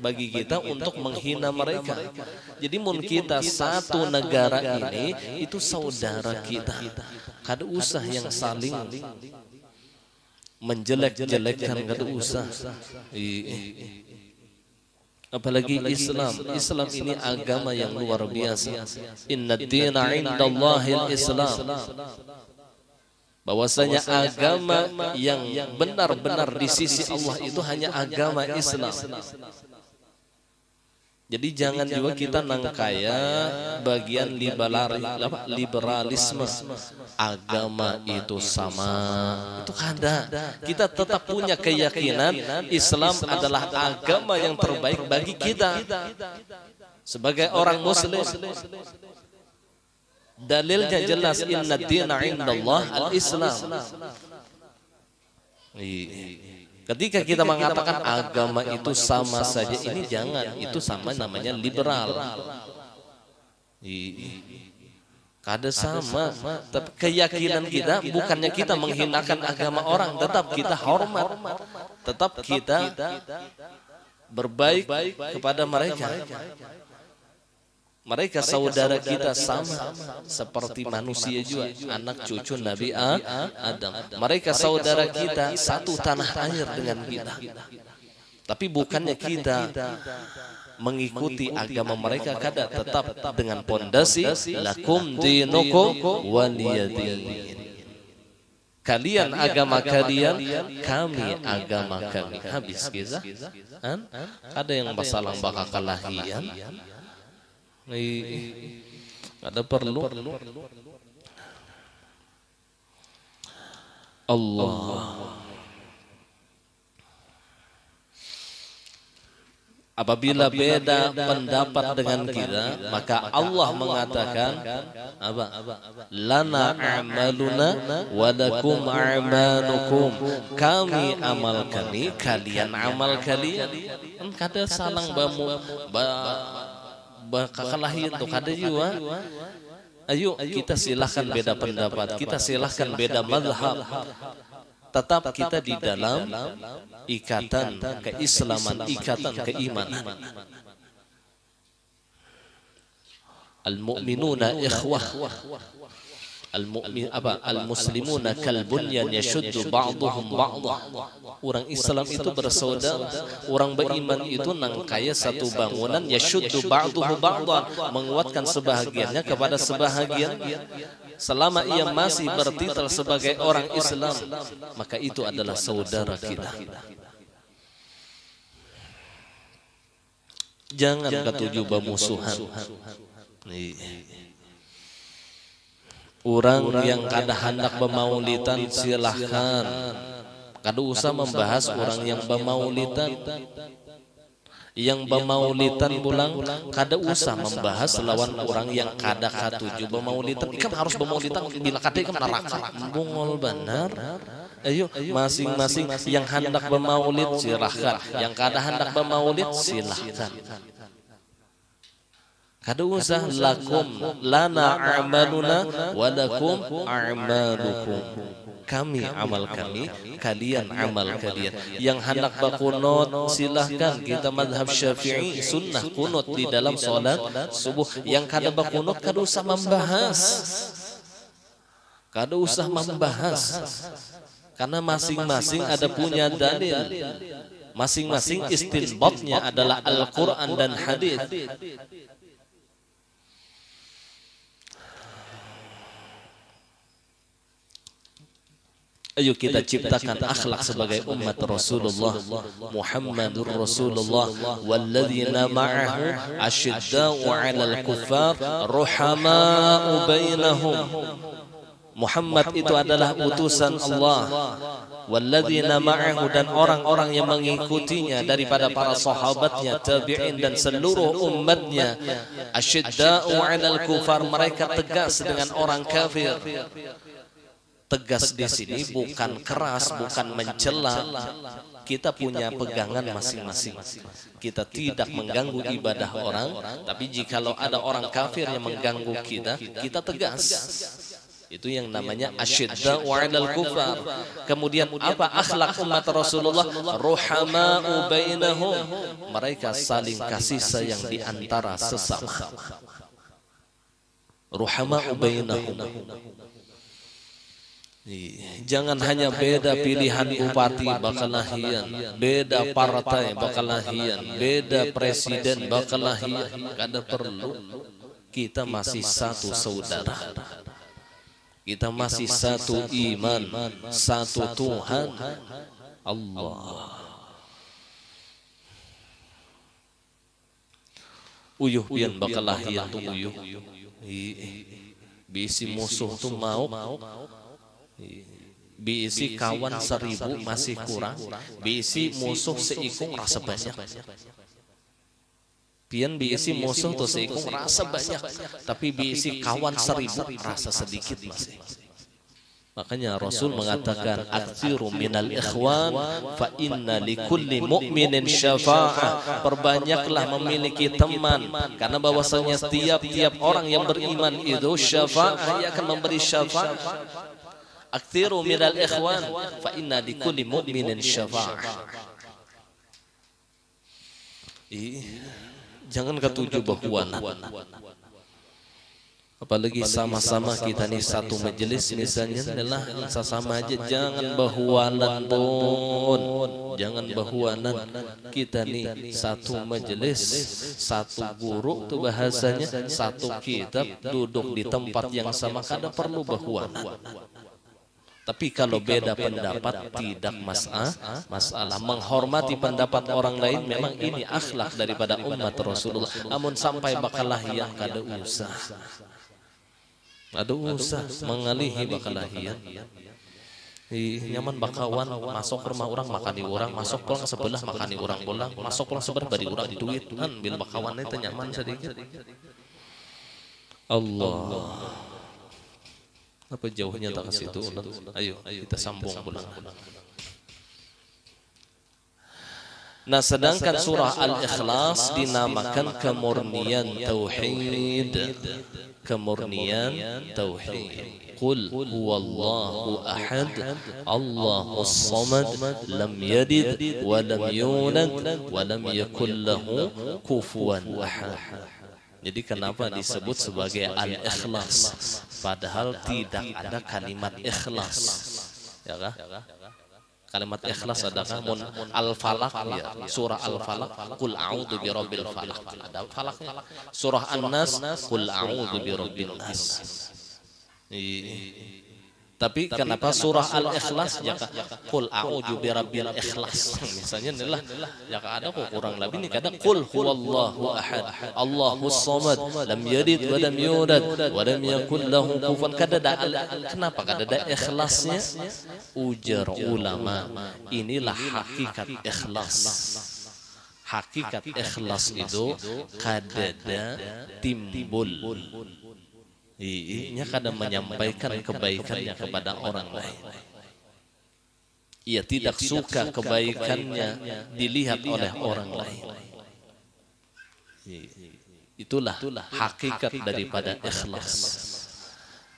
bagi kita untuk menghina mereka. Jadi mun kita satu negara ini itu saudara kita. Kada usah yang saling menjelek-jelekkan, kada usah. Apalagi Islam. Islam ini agama yang luar biasa. Inna dina indallahil Islam. Bahwasanya agama yang benar-benar di sisi Allah itu hanya agama Islam. Jadi jangan juga kita nangkaya bagian liberalisme. Agama itu sama. Itu kada. Kita tetap punya keyakinan Islam adalah agama yang terbaik bagi kita sebagai orang muslim. Dalilnya jelas, inna dina indallah al-Islam. Ketika kita mengatakan agama itu sama saja, ini jangan, itu sama namanya liberal. Kada sama, tapi keyakinan kita bukannya kita menghinakan agama orang, tetap kita hormat, tetap kita berbaik kepada mereka. Mereka saudara kita sama seperti manusia juga, anak cucu Nabi Adam. Mereka saudara kita satu tanah air dengan kita. Tapi bukannya kita mengikuti agama mereka, kada, tetap dengan pondasi lakum dinukum waliyadin. Kalian agama kalian, kami agama kami. Habis kisah. Ada yang masalah bakal kalahian. Ada perlu Allah. Apabila beda pendapat dengan kita, maka Allah mengatakan apa? Lana a'maluna wa lakum a'malukum. Kami amal kami, kalian amal kalian. Kada salang bakalahin tuh kada juga. Ayo kita silahkan beda pendapat, kita silahkan beda mazhab, tetap kita di dalam ikatan keislaman, ikatan keimanan. Al-mu'minuna ikhwah, al-muslimuna kal bunyan yashuddu ba'duhum ba'dah. Orang Islam itu bersaudara, orang beriman itu nangkaya satu bangunan, yashuddu ba'duhum ba'dah, menguatkan sebahagiannya kepada sebahagian. Selama ia masih bertitel sebagai orang Islam, maka itu adalah saudara kita. Jangan ketujuh bermusuhan. Orang yang kada hendak bermaulidan silahkan. Kada usah membahas orang yang bermaulidan. Yang bermaulidan pulang, kada usah membahas lawan orang yang kada katuju bermaulidan. Ikam harus bermaulidan bila kada ikam neraka. Bungol benar. Ayo masing-masing yang hendak bermaulid silahkan, yang kada hendak bermaulid silahkan. Kada usah lakum lana a'maluna wa lakum a'malukum. Kami amal kami, kalian amal kalian. Yang hendak berkunut silahkan, kita mazhab Syafi'i sunnah kunut di dalam salat subuh. Yang kada berkunut kada usah membahas. Kada usah membahas. Karena masing-masing ada punya dalil. Masing-masing istinbatnya adalah Al-Quran dan hadis. Ayo kita ciptakan akhlak sebagai umat Rasulullah Muhammadur Rasulullah. Walladzina ma'ahu asyidda'u 'alal kuffar ruhama'u bainahum. Muhammad itu adalah utusan Allah. Walladzina ma'ahu, dan orang-orang yang mengikutinya daripada para sahabatnya, tabi'in dan seluruh umatnya. Asyidda'u 'alal kuffar, mereka tegas dengan orang kafir. Tegas di sini bukan keras, bukan mencela. Kita punya pegangan masing-masing. Kita tidak mengganggu ibadah orang, tapi jikalau ada orang kafir yang mengganggu kita, kita tegas. Itu yang namanya asyidda'u 'alal kufar. Kemudian apa akhlak umat Rasulullah? Ruhama'u bainahum. Mereka saling kasih sayang di antara sesama. Ruhama'u bainahum. Jangan hanya beda pilihan bupati bakalahian, beda partai bakalahian, beda presiden bakalahian. Kada perlu. Kita masih satu saudara. Kita masih satu iman, satu Tuhan Allah. Uyuh pian bakalahian tu uyuh. Bisi musuh tu mau. Bisi kawan 1000 masih kurang. Bisi musuh seikung rasa banyak. Pian bisi musuh tu seikung rasa banyak, tapi bisi kawan 1000 rasa sedikit masih. Makanya Rasul mengatakan aktsiru minal ikhwan fa inna likulli mu'minin syafa'ah. Perbanyaklah memiliki teman karena bahwasanya setiap orang yang beriman itu syafa'ah, ia akan memberi syafa'ah. Aktsiru minal ikhwan fa inna likulli mu'minin syafa'ah. Jangan ketujuh bahuana. Apalagi sama-sama kita nih satu majelis misalnya adalah sama aja, jangan bahuanan pun, jangan bahuanan. Kita nih satu majelis, satu guru tuh bahasanya, satu kitab, duduk di tempat yang sama, kada perlu bahuanan. Tapi kalau beda pendapat tidak masalah. Menghormati pendapat orang lain memang ini akhlak daripada umat Rasulullah. Namun sampai bakalahian kada usah. Ada usah mengalihi bakalahian. Nyaman bakawan masuk ke rumah orang makani orang, masuk pulang sebelah makani orang pulang, masuk pulang sebelah bari orang duit kan bil bakawan itu nyaman sedikit. Allah. Apa jauhnya tak ke situ? Ayo kita sambung pulang. Nah, sedangkan surah Al-Ikhlas dinamakan kemurnian tauhid. Kemurnian tauhid. Qul huwallahu ahad, Allahus samad, lam yalid wa lam yulad wa lam yakul lahu kufuwan ahad. Jadi kenapa disebut sebagai Al-Ikhlas padahal tidak ada kalimat ikhlas? Ya kah? Kalimat ikhlas adakah? Al-Falaq, ya. Surah Al-Falaq, Qul a'udzu birabbil falaq. Ada falaknya. Surah An-Nas, Qul a'udzu birabbin nas. Tapi kenapa surah Al-Ikhlas ya Qul a'udzu birabbil ikhlas. Misalnya inilah ya ada kok kurang lebih ini kadang Qul huwallahu ahad, Allahus samad, lam yalid wa lam yulad wa lam yakul lahu kufuwan. Kenapa kada ada ikhlasnya? Ujar ulama, inilah hakikat ikhlas. Hakikat ikhlas itu kadada timbul. Ia kadang menyampaikan kebaikannya kepada orang lain. Ia tidak suka kebaikannya dilihat oleh orang lain. Itulah hakikat daripada ikhlas.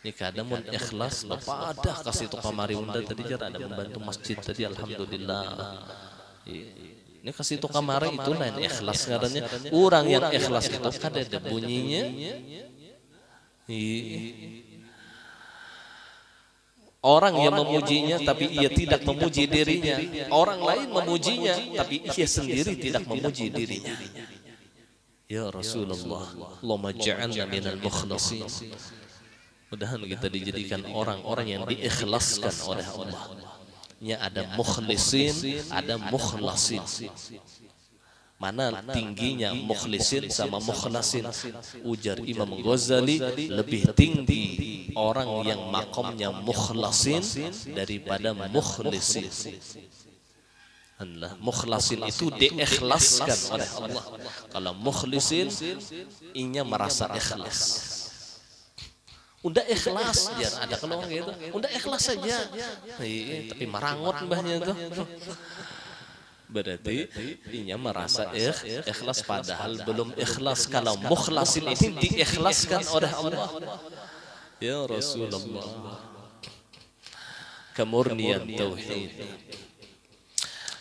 Ini kadang mun ikhlas apa ada kasih tu kamari unda tadi jar ada membantu masjid tadi alhamdulillah. Ini kasih tu kamari itu lain ikhlas katanya. Orang yang ikhlas itu kada ada bunyinya. Orang yang memujinya tapi ia tidak memuji dirinya. Orang lain memujinya tapi ia sendiri tidak memuji dirinya. Ya Rasulullah, Allahumma ja'alna minal mukhlasin. Mudah-mudahan kita dijadikan orang-orang yang diikhlaskan oleh Allah. Nya ada mukhlisin, ada mukhlasin. Mana tingginya mukhlisin sama mukhlasin? Ujar Imam Ghazali, lebih tinggi orang yang makomnya mukhlasin daripada mukhlisin. Mukhlasin itu diikhlaskan oleh Allah. Kalau mukhlisin, inya merasa ikhlas. Udah ikhlas, jangan ada kalau gitu. Udah ikhlas saja. Tapi marangot mbahnya tuh. Berarti inya merasa ikhlas padahal belum ikhlas. Kalau mukhlasin ini diikhlaskan oleh Allah. Ya Rasulullah. Kemurnian tauhid.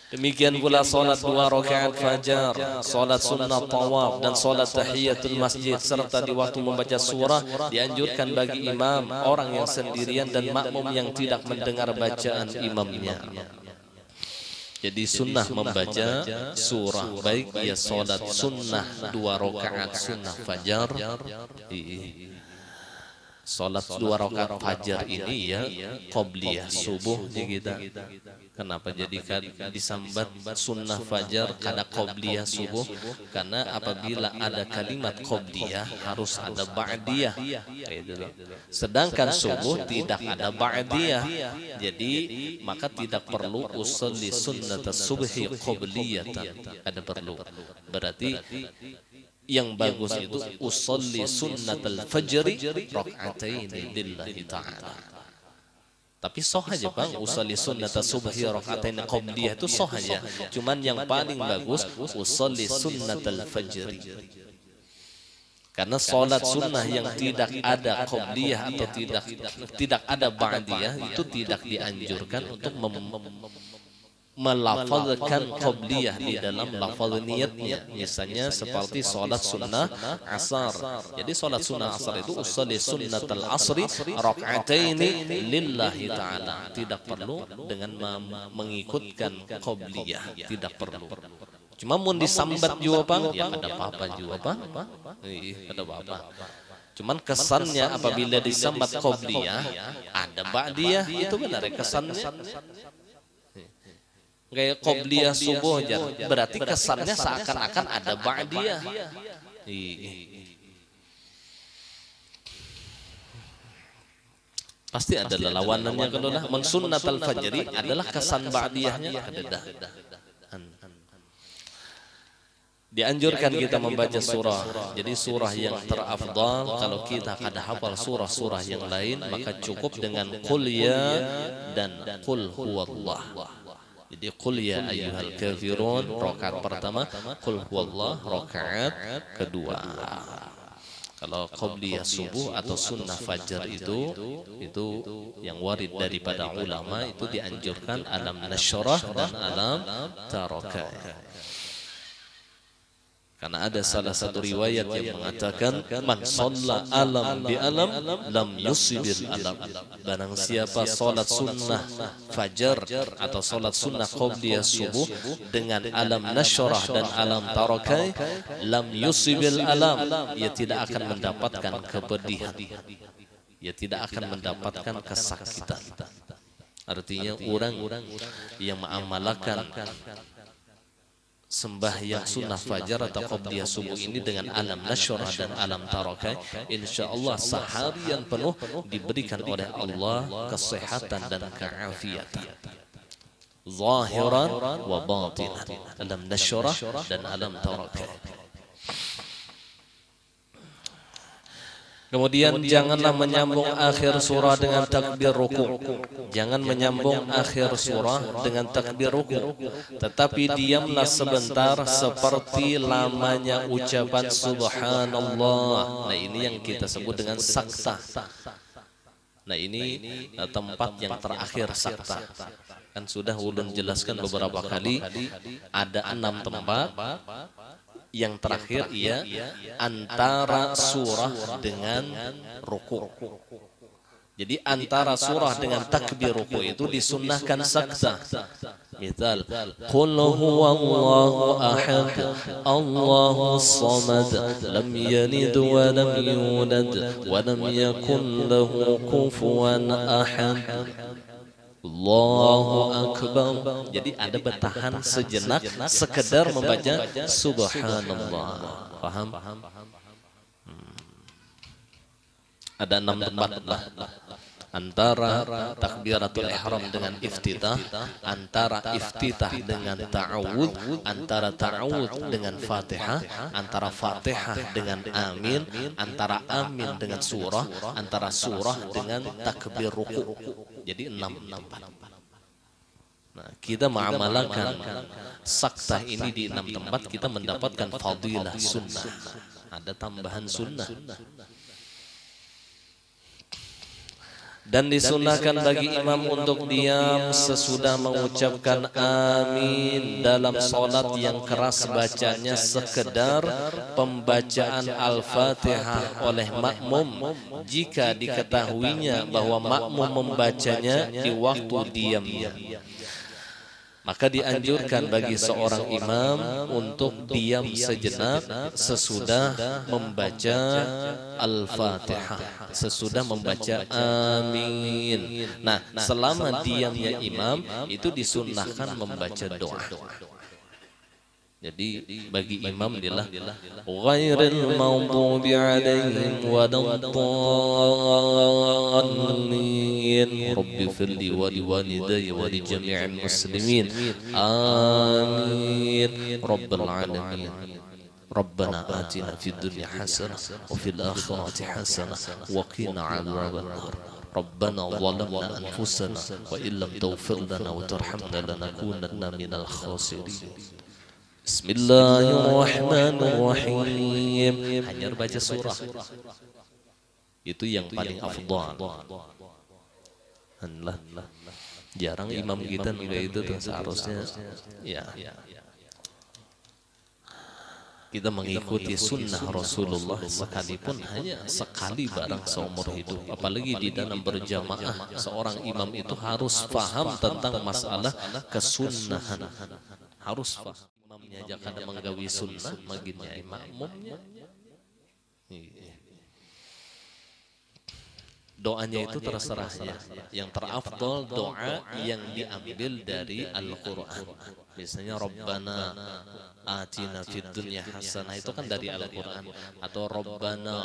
Demikian pula salat 2 rakaat fajar, salat sunnah tawaf dan salat tahiyatul masjid serta di waktu membaca surah dianjurkan bagi imam, orang yang sendirian dan makmum yang tidak mendengar bacaan imamnya. Jadi sunnah membaca surah, baik ia salat sunnah 2 rakaat sunnah fajar. Salat 2 rakaat fajar ini ya qobliyah subuh kita. Kenapa jadikan disambat sunnah fajar kada qobliyah subuh? Karena apabila ada kalimat qobliyah harus ada ba'diyah. Sedangkan subuh tidak ada ba'diyah. Jadi maka tidak perlu usolli sunnat subhi qobliyatan. Kada perlu. Berarti yang bagus itu usolli sunnatal fajri rak'ataini lillahi ta'ala. Tapi soh aja Bang, usolli sunnata subhi rakaatain qabliyah itu soh aja. Cuman yang paling bagus usolli sunnatal fajri. Karena sholat sunnah yang tidak ada qabliyah atau tidak ada ba'diyah itu tidak dianjurkan untuk melafazkan qabliyah di dalam lafaz niatnya. Misalnya seperti sholat sunnah asar. Jadi sholat sunnah asar itu usolli sunnatal asri raka'ataini lillahi ta'ala. Tidak perlu dengan mengikutkan qabliyah, tidak perlu. Cuma mau disambat juga Bang, ya ada apa-apa juga Bang. Ada apa-apa. Cuman kesannya apabila disambat qabliyah, ada ba'diyah, itu benar ya kesannya. Kayak qabliyah subuh aja, berarti kesannya seakan-akan ada ba'diyah. Pasti ada lawanannya kalau lah. Sunnatul fajri adalah kesan ba'diyahnya ada dah. Dianjurkan kita membaca surah. Jadi surah yang terafdal kalau kita kada hafal surah-surah yang lain maka cukup dengan qul ya dan qul huwallah. Jadi qul ya ayyuhal kafirun rakaat pertama, qul huwallah rakaat kedua. Kalau qabliyah subuh atau sunnah fajar itu yang warid daripada ulama itu dianjurkan alam nasyrah dan alam taraka. Karena ada salah satu riwayat yang mengatakan man shalla alam bi alam lam yusibil alam. Barang siapa salat sunnah fajar atau salat sunnah qabliyah subuh dengan alam nasyrah dan alam tarakai lam yusibil alam, ia tidak akan mendapatkan kepedihan, ia tidak akan mendapatkan kesakitan. Artinya orang yang mengamalkan sembahyang sunnah fajar atau qabliyah subuh ini dengan alam nasyrah dan alam tarakai, insyaallah seharian penuh diberikan oleh Allah kesehatan dan keafiatan zahiran wa batinan, alam nasyrah dan alam tarakai. Kemudian janganlah menyambung akhir surah dengan takbir ruku'. Jangan menyambung akhir surah dengan takbir ruku'. Tetapi diamlah sebentar seperti lamanya ucapan subhanallah. Nah ini yang kita sebut dengan sakta. Nah ini tempat yang terakhir sakta. Kan sudah ulun jelaskan beberapa kali ada 6 tempat. Yang terakhir ia antara surah dengan ruku'. Jadi antara surah dengan takbir ruku' itu disunnahkan sakta. Misal qul huwallahu ahad Allahus samad lam yalid wa lam yulad wa lam yakul lahu kufuwan ahad. Allahu Akbar. Jadi ada bertahan sejenak sekedar membaca subhanallah. Paham? Ada 6 tempat lah. Antara takbiratul ihram dengan iftitah, antara iftitah dengan ta'awud, antara ta'awud dengan fatihah, antara fatihah dengan amin, antara amin dengan surah, antara surah dengan takbir ruku'. Jadi 6 tempat. Nah, kita mengamalkan sakta ini di 6 tempat, kita mendapatkan fadilah sunnah. Ada tambahan sunnah. Dan disunahkan bagi imam untuk diam sesudah mengucapkan amin dalam solat yang keras bacanya sekedar pembacaan Al-Fatihah oleh makmum jika diketahuinya bahwa makmum membacanya di waktu diamnya. Maka dianjurkan bagi seorang imam untuk diam sejenak sesudah membaca Al-Fatihah, sesudah membaca amin. Nah, selama diamnya imam itu disunnahkan membaca doa. Jadi bagi imam adalah ghairil maghdubi alaihim waladdallin rabbi firli wa liwalidayya wa li jami'il muslimin amin rabbal alamin. ربنا آتنا في الدنيا حسنة وفي الآخرة حسنة وقنا عذاب النار Rabbana zalamna anfusana wa illam taghfir lana wa tarhamna lanakunanna minal khasirin. Bismillahirrahmanirrahim. Hanya baca surah. Itu yang paling afdal. Jarang imam kita juga itu tuh, seharusnya ya kita mengikuti sunnah Rasulullah sekalipun hanya sekali barang seumur hidup. Apalagi di dalam berjamaah, seorang imam itu harus paham tentang masalah kesunnahan. Harus paham. Imamnya aja kadang menggawi sunnah, maginnya makmumnya. Doanya itu terserahnya. Yang terafdal doa yang diambil dari Al-Quran. Misalnya Rabbana atina fid dunya hasanah, itu kan dari Al-Quran. Atau Rabbana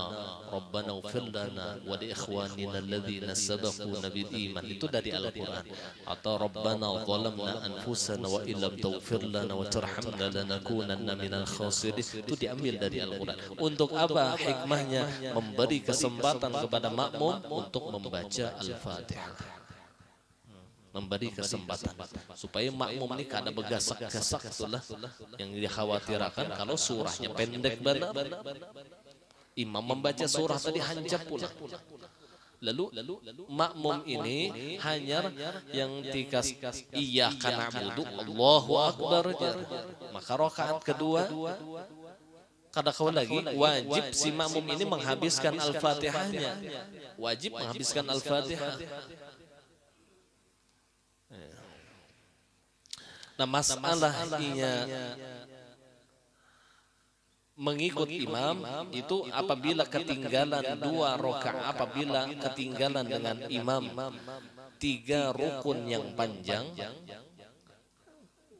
ighfir lana wa li ikhwanina alladhina sabaquna bil iman, itu dari Al-Quran. Atau Rabbana zalamna anfusana wa illam taghfir lana wa tarhamna lanakunanna minal khasirin, itu diambil dari Al-Quran. Untuk apa hikmahnya? Memberi kesempatan kepada makmum untuk membaca Al-Fatihah. Memberi kesempatan supaya makmum ini kada begasak-gasak, itulah yang dikhawatirkan kalau surahnya pendek benar. Imam membaca surah tadi hancap pula. Lalu makmum ini hanya yang dikasih iyyaka na'budu Allahu akbar aja. Maka rakaat kedua kada kawan lagi, wajib si makmum ini menghabiskan Al-Fatihahnya. Wajib menghabiskan Al-Fatihah. Nah, masalahnya mengikut imam itu apabila ketinggalan 2 rakaat, apabila ketinggalan dengan imam 3 rukun yang panjang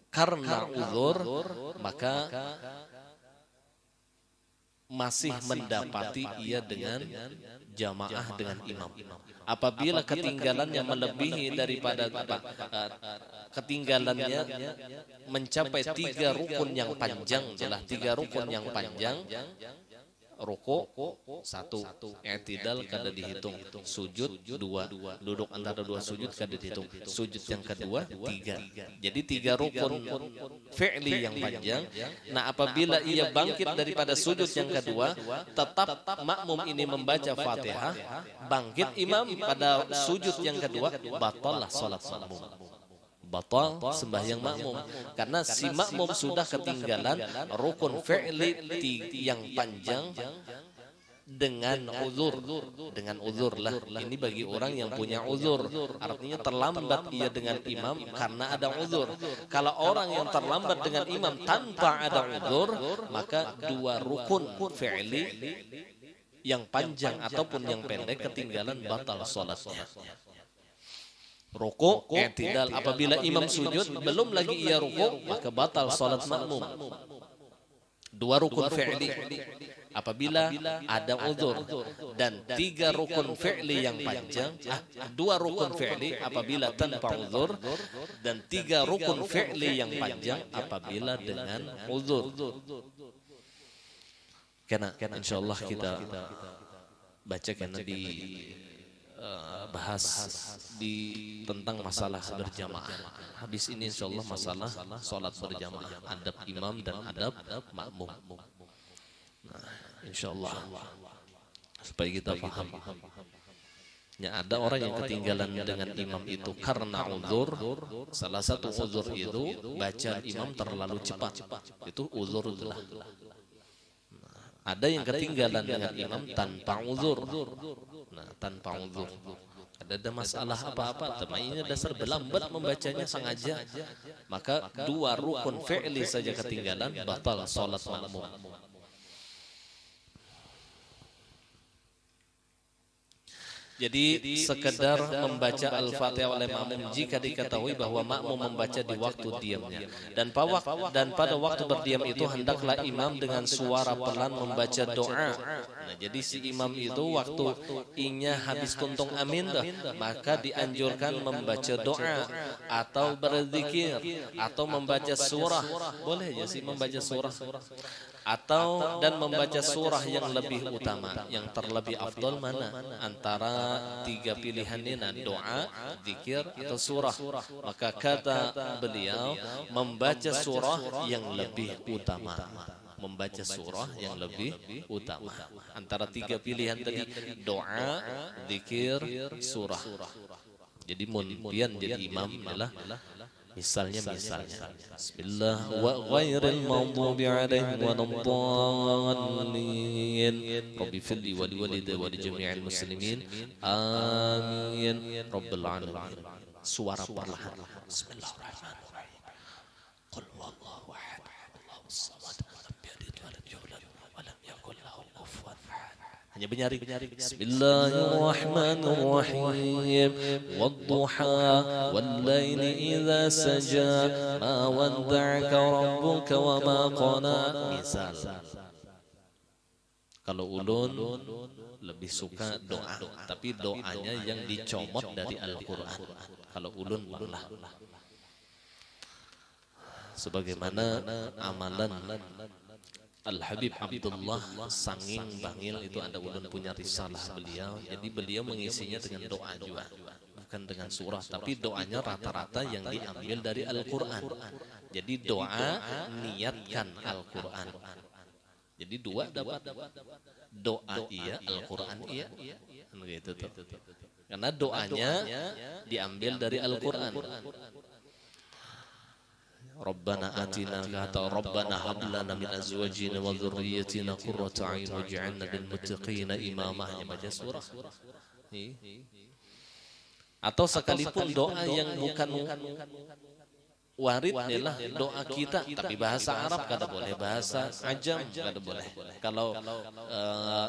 karena uzur, maka masih mendapati ia dengan jamaah dengan imam. Apabila ketinggalannya melebihi daripada ketinggalannya mencapai 3 rukun yang panjang, jelas 3 rukun yang panjang, ruku 1, i'tidal kada dihitung, sujud 2, duduk antara 2 sujud kada dihitung, sujud yang kedua 3. Jadi 3 rukun fi'li yang panjang. Nah, apabila ia bangkit daripada sujud yang kedua, tetap makmum ini membaca Fatihah, bangkit imam pada sujud yang kedua, batallah salat makmum. Batal sembahyang makmum, karena si makmum sudah ketinggalan rukun fi'li yang panjang dengan uzur. Dengan uzur lah, ini bagi orang yang punya uzur, artinya terlambat ia dengan imam karena ada uzur. Kalau orang yang terlambat dengan imam tanpa ada uzur, maka 2 rukun fi'li yang panjang ataupun yang pendek ketinggalan, batal salatnya. Ruku, i'tidal, apabila imam sujud belum lagi ia ruku, maka batal salat makmum. 2 rukun fi'li apabila ada uzur, dan 3 rukun fi'li yang panjang, 2 rukun fi'li apabila tanpa uzur, dan 3 rukun fi'li yang panjang apabila dengan uzur. Karena insyaallah kita baca karena di bahas di tentang masalah berjamaah. Habis ini insyaallah masalah salat berjamaah, adab imam dan adab makmum. Nah, insyaallah supaya kita paham. Ya, ada orang yang ketinggalan dengan imam itu karena uzur. Salah satu uzur itu baca imam terlalu cepat. Itu uzurullah. Ada yang ketinggalan dengan imam tanpa uzur. Nah, tanpa uzur. Ada masalah apa-apa, temannya dasar berlambat membacanya sengaja, maka 2 rukun fi'li saja ketinggalan, batal salat makmum. Jadi sekedar membaca Al-Fatihah oleh makmum jika diketahui bahwa makmum membaca di waktu diamnya. Dan pada waktu berdiam itu hendaklah imam dengan suara pelan membaca doa. Nah, jadi si imam itu waktu inya habis kuntung amin dah, maka dianjurkan membaca doa atau berzikir atau membaca surah. Boleh ya sih membaca surah. atau dan membaca surah yang lebih utama, yang terlebih afdal mana antara tiga pilihan ini, doa, zikir atau surah? Maka kata beliau membaca surah yang lebih utama, membaca surah yang lebih utama antara tiga pilihan tadi, doa, zikir, surah. Jadi munpian jadi imam adalah misalnya Bismillah wa ghairil maghdubi alaihim waladdallin Rabbi firli wa liwalidayya wa li jami'il muslimin amin Rabbil alamin. Suara perlahan. Bismillahirrahmanirrahim. Qul huwallahu ahad Allahus samad lam yalid wa lam yulad wa lam yakul lahu kufuwan ahad. Hanya menyaring. Bismillahirrahmanirrahim. Wadduha wallaili idza saja ma wadda'aka rabbuka wa ma qala. Misal. Kalau ulun lebih suka doa, tapi doanya yang dicomot dari Al-Qur'an. Kalau ulun malah sebagaimana amalan Al-Habib Abdullah Sanging Bangil itu, ada ulun punya risalah beliau. Jadi beliau mengisinya dengan doa juga, bukan dengan surah, tapi doanya rata-rata yang diambil dari Al-Quran. Jadi doa niatkan Al-Quran. Jadi dua dapat, doa iya, Al-Quran iya, gitu tuh. Karena doanya diambil dari Al-Quran. Rabbana atina atau Rabbana hab lana min azwajina wa dzurriyyatina qurrata a'yun waj'alna lil muttaqina imama. Hanya baca surah. Atau sekalipun doa yang bukan warid adalah doa kita tapi bahasa Arab kada boleh, bahasa Ajam kada boleh. Kalau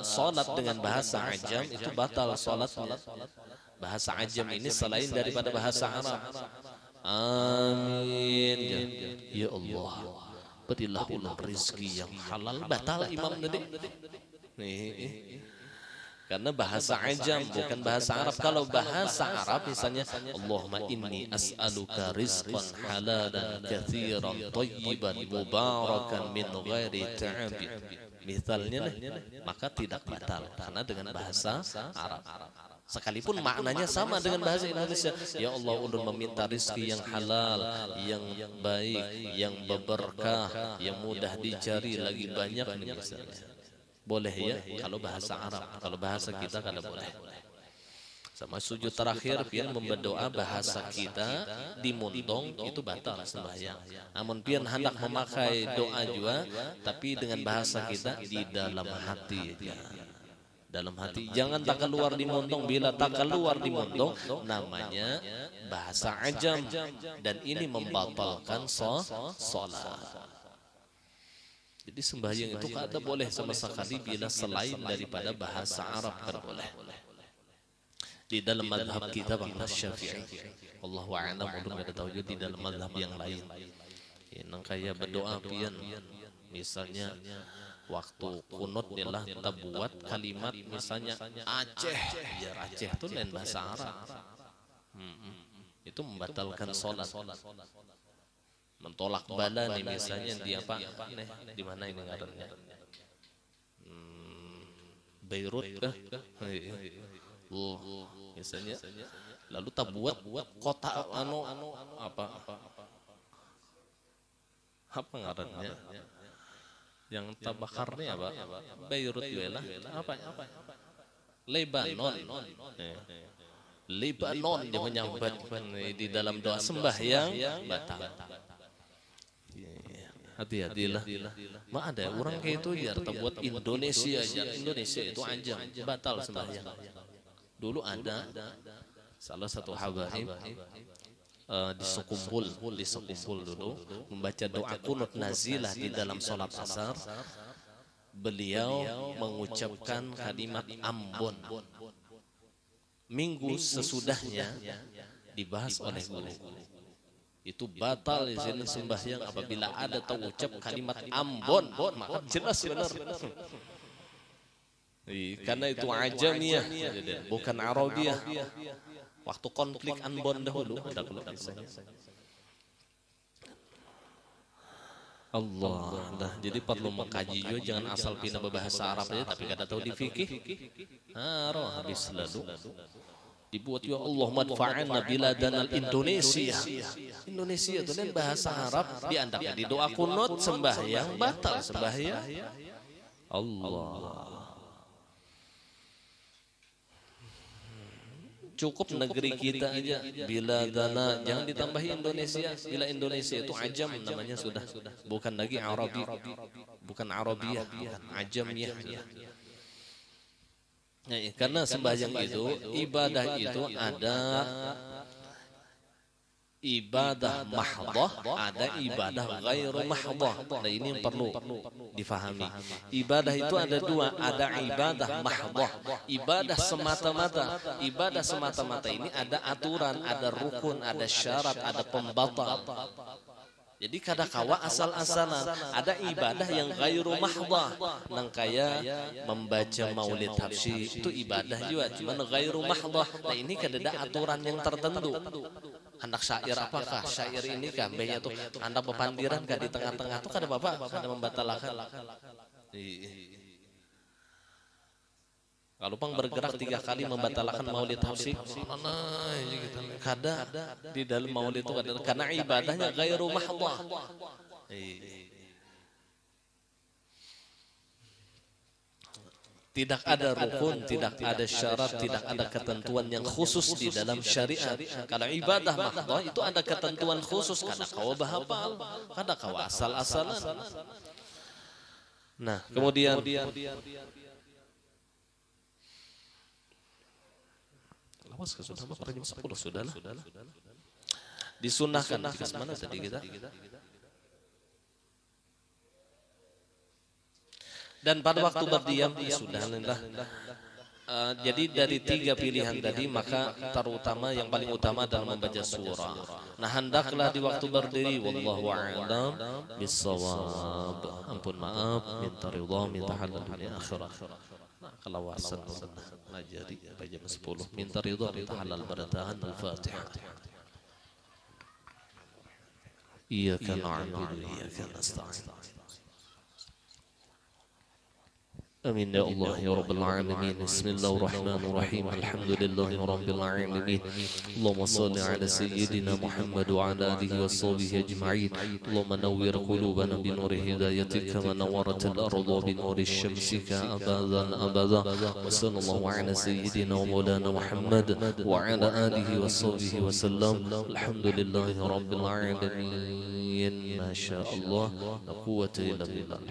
salat dengan bahasa Ajam itu batal salatnya. Bahasa Ajam ini selain daripada bahasa Arab. Amin. Ya Allah, berilah ulang rezeki yang halal. Batal imam tadi. Karena bahasa Ajam bukan bahasa Arab. Kalau bahasa Arab misalnya Allahumma inni as'aluka rizqan halalan katsiran thayyiban mubarakan min ghairi ta'abi. Misalnya maka tidak batal karena dengan bahasa Arab. Sekalipun maknanya sama dengan bahasa Indonesia. Ya Allah, ulun meminta rizki yang halal, yang baik, yang berberkah, yang mudah dicari, lagi banyak nih misalnya. Boleh ya kalau bahasa Arab. Kalau bahasa kita kada boleh. Sama sujud terakhir pian memberdoa bahasa kita di mundong itu batal sembahyang. Namun pian hendak memakai doa juga tapi dengan bahasa kita di dalam hati. Dalam hati, jangan tak keluar di montong. Bila tak keluar di montong namanya bahasa Ajam, dan ini membatalkan sholat. Jadi sembahyang itu kada boleh sama sekali bila selain daripada bahasa Arab kada boleh. Di dalam mazhab kita bangsa Syafi'i, Allahu a'lam, ulun kada tahu juga di dalam mazhab yang lain. Nang kaya berdoa pian misalnya waktu kunut adalah kita buat kalimat misalnya Aceh, biar Aceh itu lain bahasa Arab. Itu membatalkan sholat. Mentolak bala nih misalnya di apa? Di mana ini ngarannya? Beirut kah? Misalnya. Lalu tak buat kota apa ngarannya? Yang tabakarnya apa? Beirut juga lah. Apa? Lebanon. Lebanon dia menyambat di dalam doa sembahyang batal. Hati-hatilah. Ma ada orang kayak itu ya buat Indonesia aja. Indonesia itu Ajam batal sembahyang. Dulu ada salah satu habaib di Sekumpul dulu membaca doa kunut nazilah di dalam sholat asar. Beliau mengucapkan kalimat Ambon. Minggu sesudahnya dibahas oleh guru. Itu batal di sini sembahyang apabila ada tahu ucap kalimat Ambon, maka jelas benar. Karena itu Ajamiyah bukan Arabiyah. Waktu konflik Ambon dahulu ada kalau misalnya. Allah. Nah, jadi perlu mengkaji juga, jangan asal pindah berbahasa Arab aja tapi kada tahu di fikih. Roh habis lalu. Dibuat ya Allah madfa'anna biladanal Indonesia. Indonesia itu kan bahasa Arab diantaranya di doa kunut sembahyang batal sembahyang. Allah. Cukup negeri kita aja bila dana, jangan ditambahi Indonesia. Bila Indonesia itu ajam namanya sudah, bukan lagi Arabi, bukan Arabiyah, bukan ajamiyah. Ya, karena sembahyang itu ibadah itu ada ibadah mahdhah, ada ibadah ghairu mahdhah. Nah ini yang perlu difahami. Ibadah itu ada dua, ada ibadah mahdhah, ibadah semata-mata. Ibadah semata-mata ini ada aturan, ada rukun, ada syarat, ada pembatal. Jadi kadakawa asal-asalan ada ibadah yang ghairu mahdhah, nang kaya membaca maulid tafsir itu ibadah juga, cuman ghairu mahdhah. Nah ini kada ada aturan yang tertentu. Hendak syair apakah? Syair ini kah? Banyak tuh hendak pepandiran kah di tengah-tengah tuh kada apa-apa, kada membatalkan. Kalau pang bergerak 3 kali membatalkan maulid tafsir, kada di dalam maulid itu kada, karena ibadahnya ghairu mahdhah. Tidak ada rukun, tidak ada syarat, tidak ada ketentuan yang khusus di dalam syariat. Kalau ibadah mahdhah itu ada ketentuan khusus, kada kawa bahapal, kada kawa asal-asalan. Nah, kemudian awas ke sudah pada jam 10 sudahlah. Disunahkan ke mana tadi kita? Dan pada waktu berdiam sudah lillah. Jadi dari 3 pilihan tadi maka terutama yang paling utama adalah membaca surah. Nah hendaklah di waktu berdiri wallahu a'lam bissawab. Ampun maaf, minta ridha, minta halal dunia akhirat. Nah kalau wasan ngajari sampai jam 10 minta ridha, minta halal bertahan al-Fatihah. Iyyaka na'budu wa iyyaka nasta'in. آمين يا الله يا رب العالمين. بسم الله الرحمن الرحيم. الحمد لله رب العالمين. اللهم صل على سيدنا محمد وعلى آله وصحبه أجمعين. اللهم نور قلوبنا بنور هدايتك كما نورت الأرض بنور الشمس أبدا أبدا. وصلى الله على سيدنا ومولانا محمد وعلى آله وصحبه وسلم. الحمد لله رب العالمين. ما شاء الله لا قوة إلا بالله.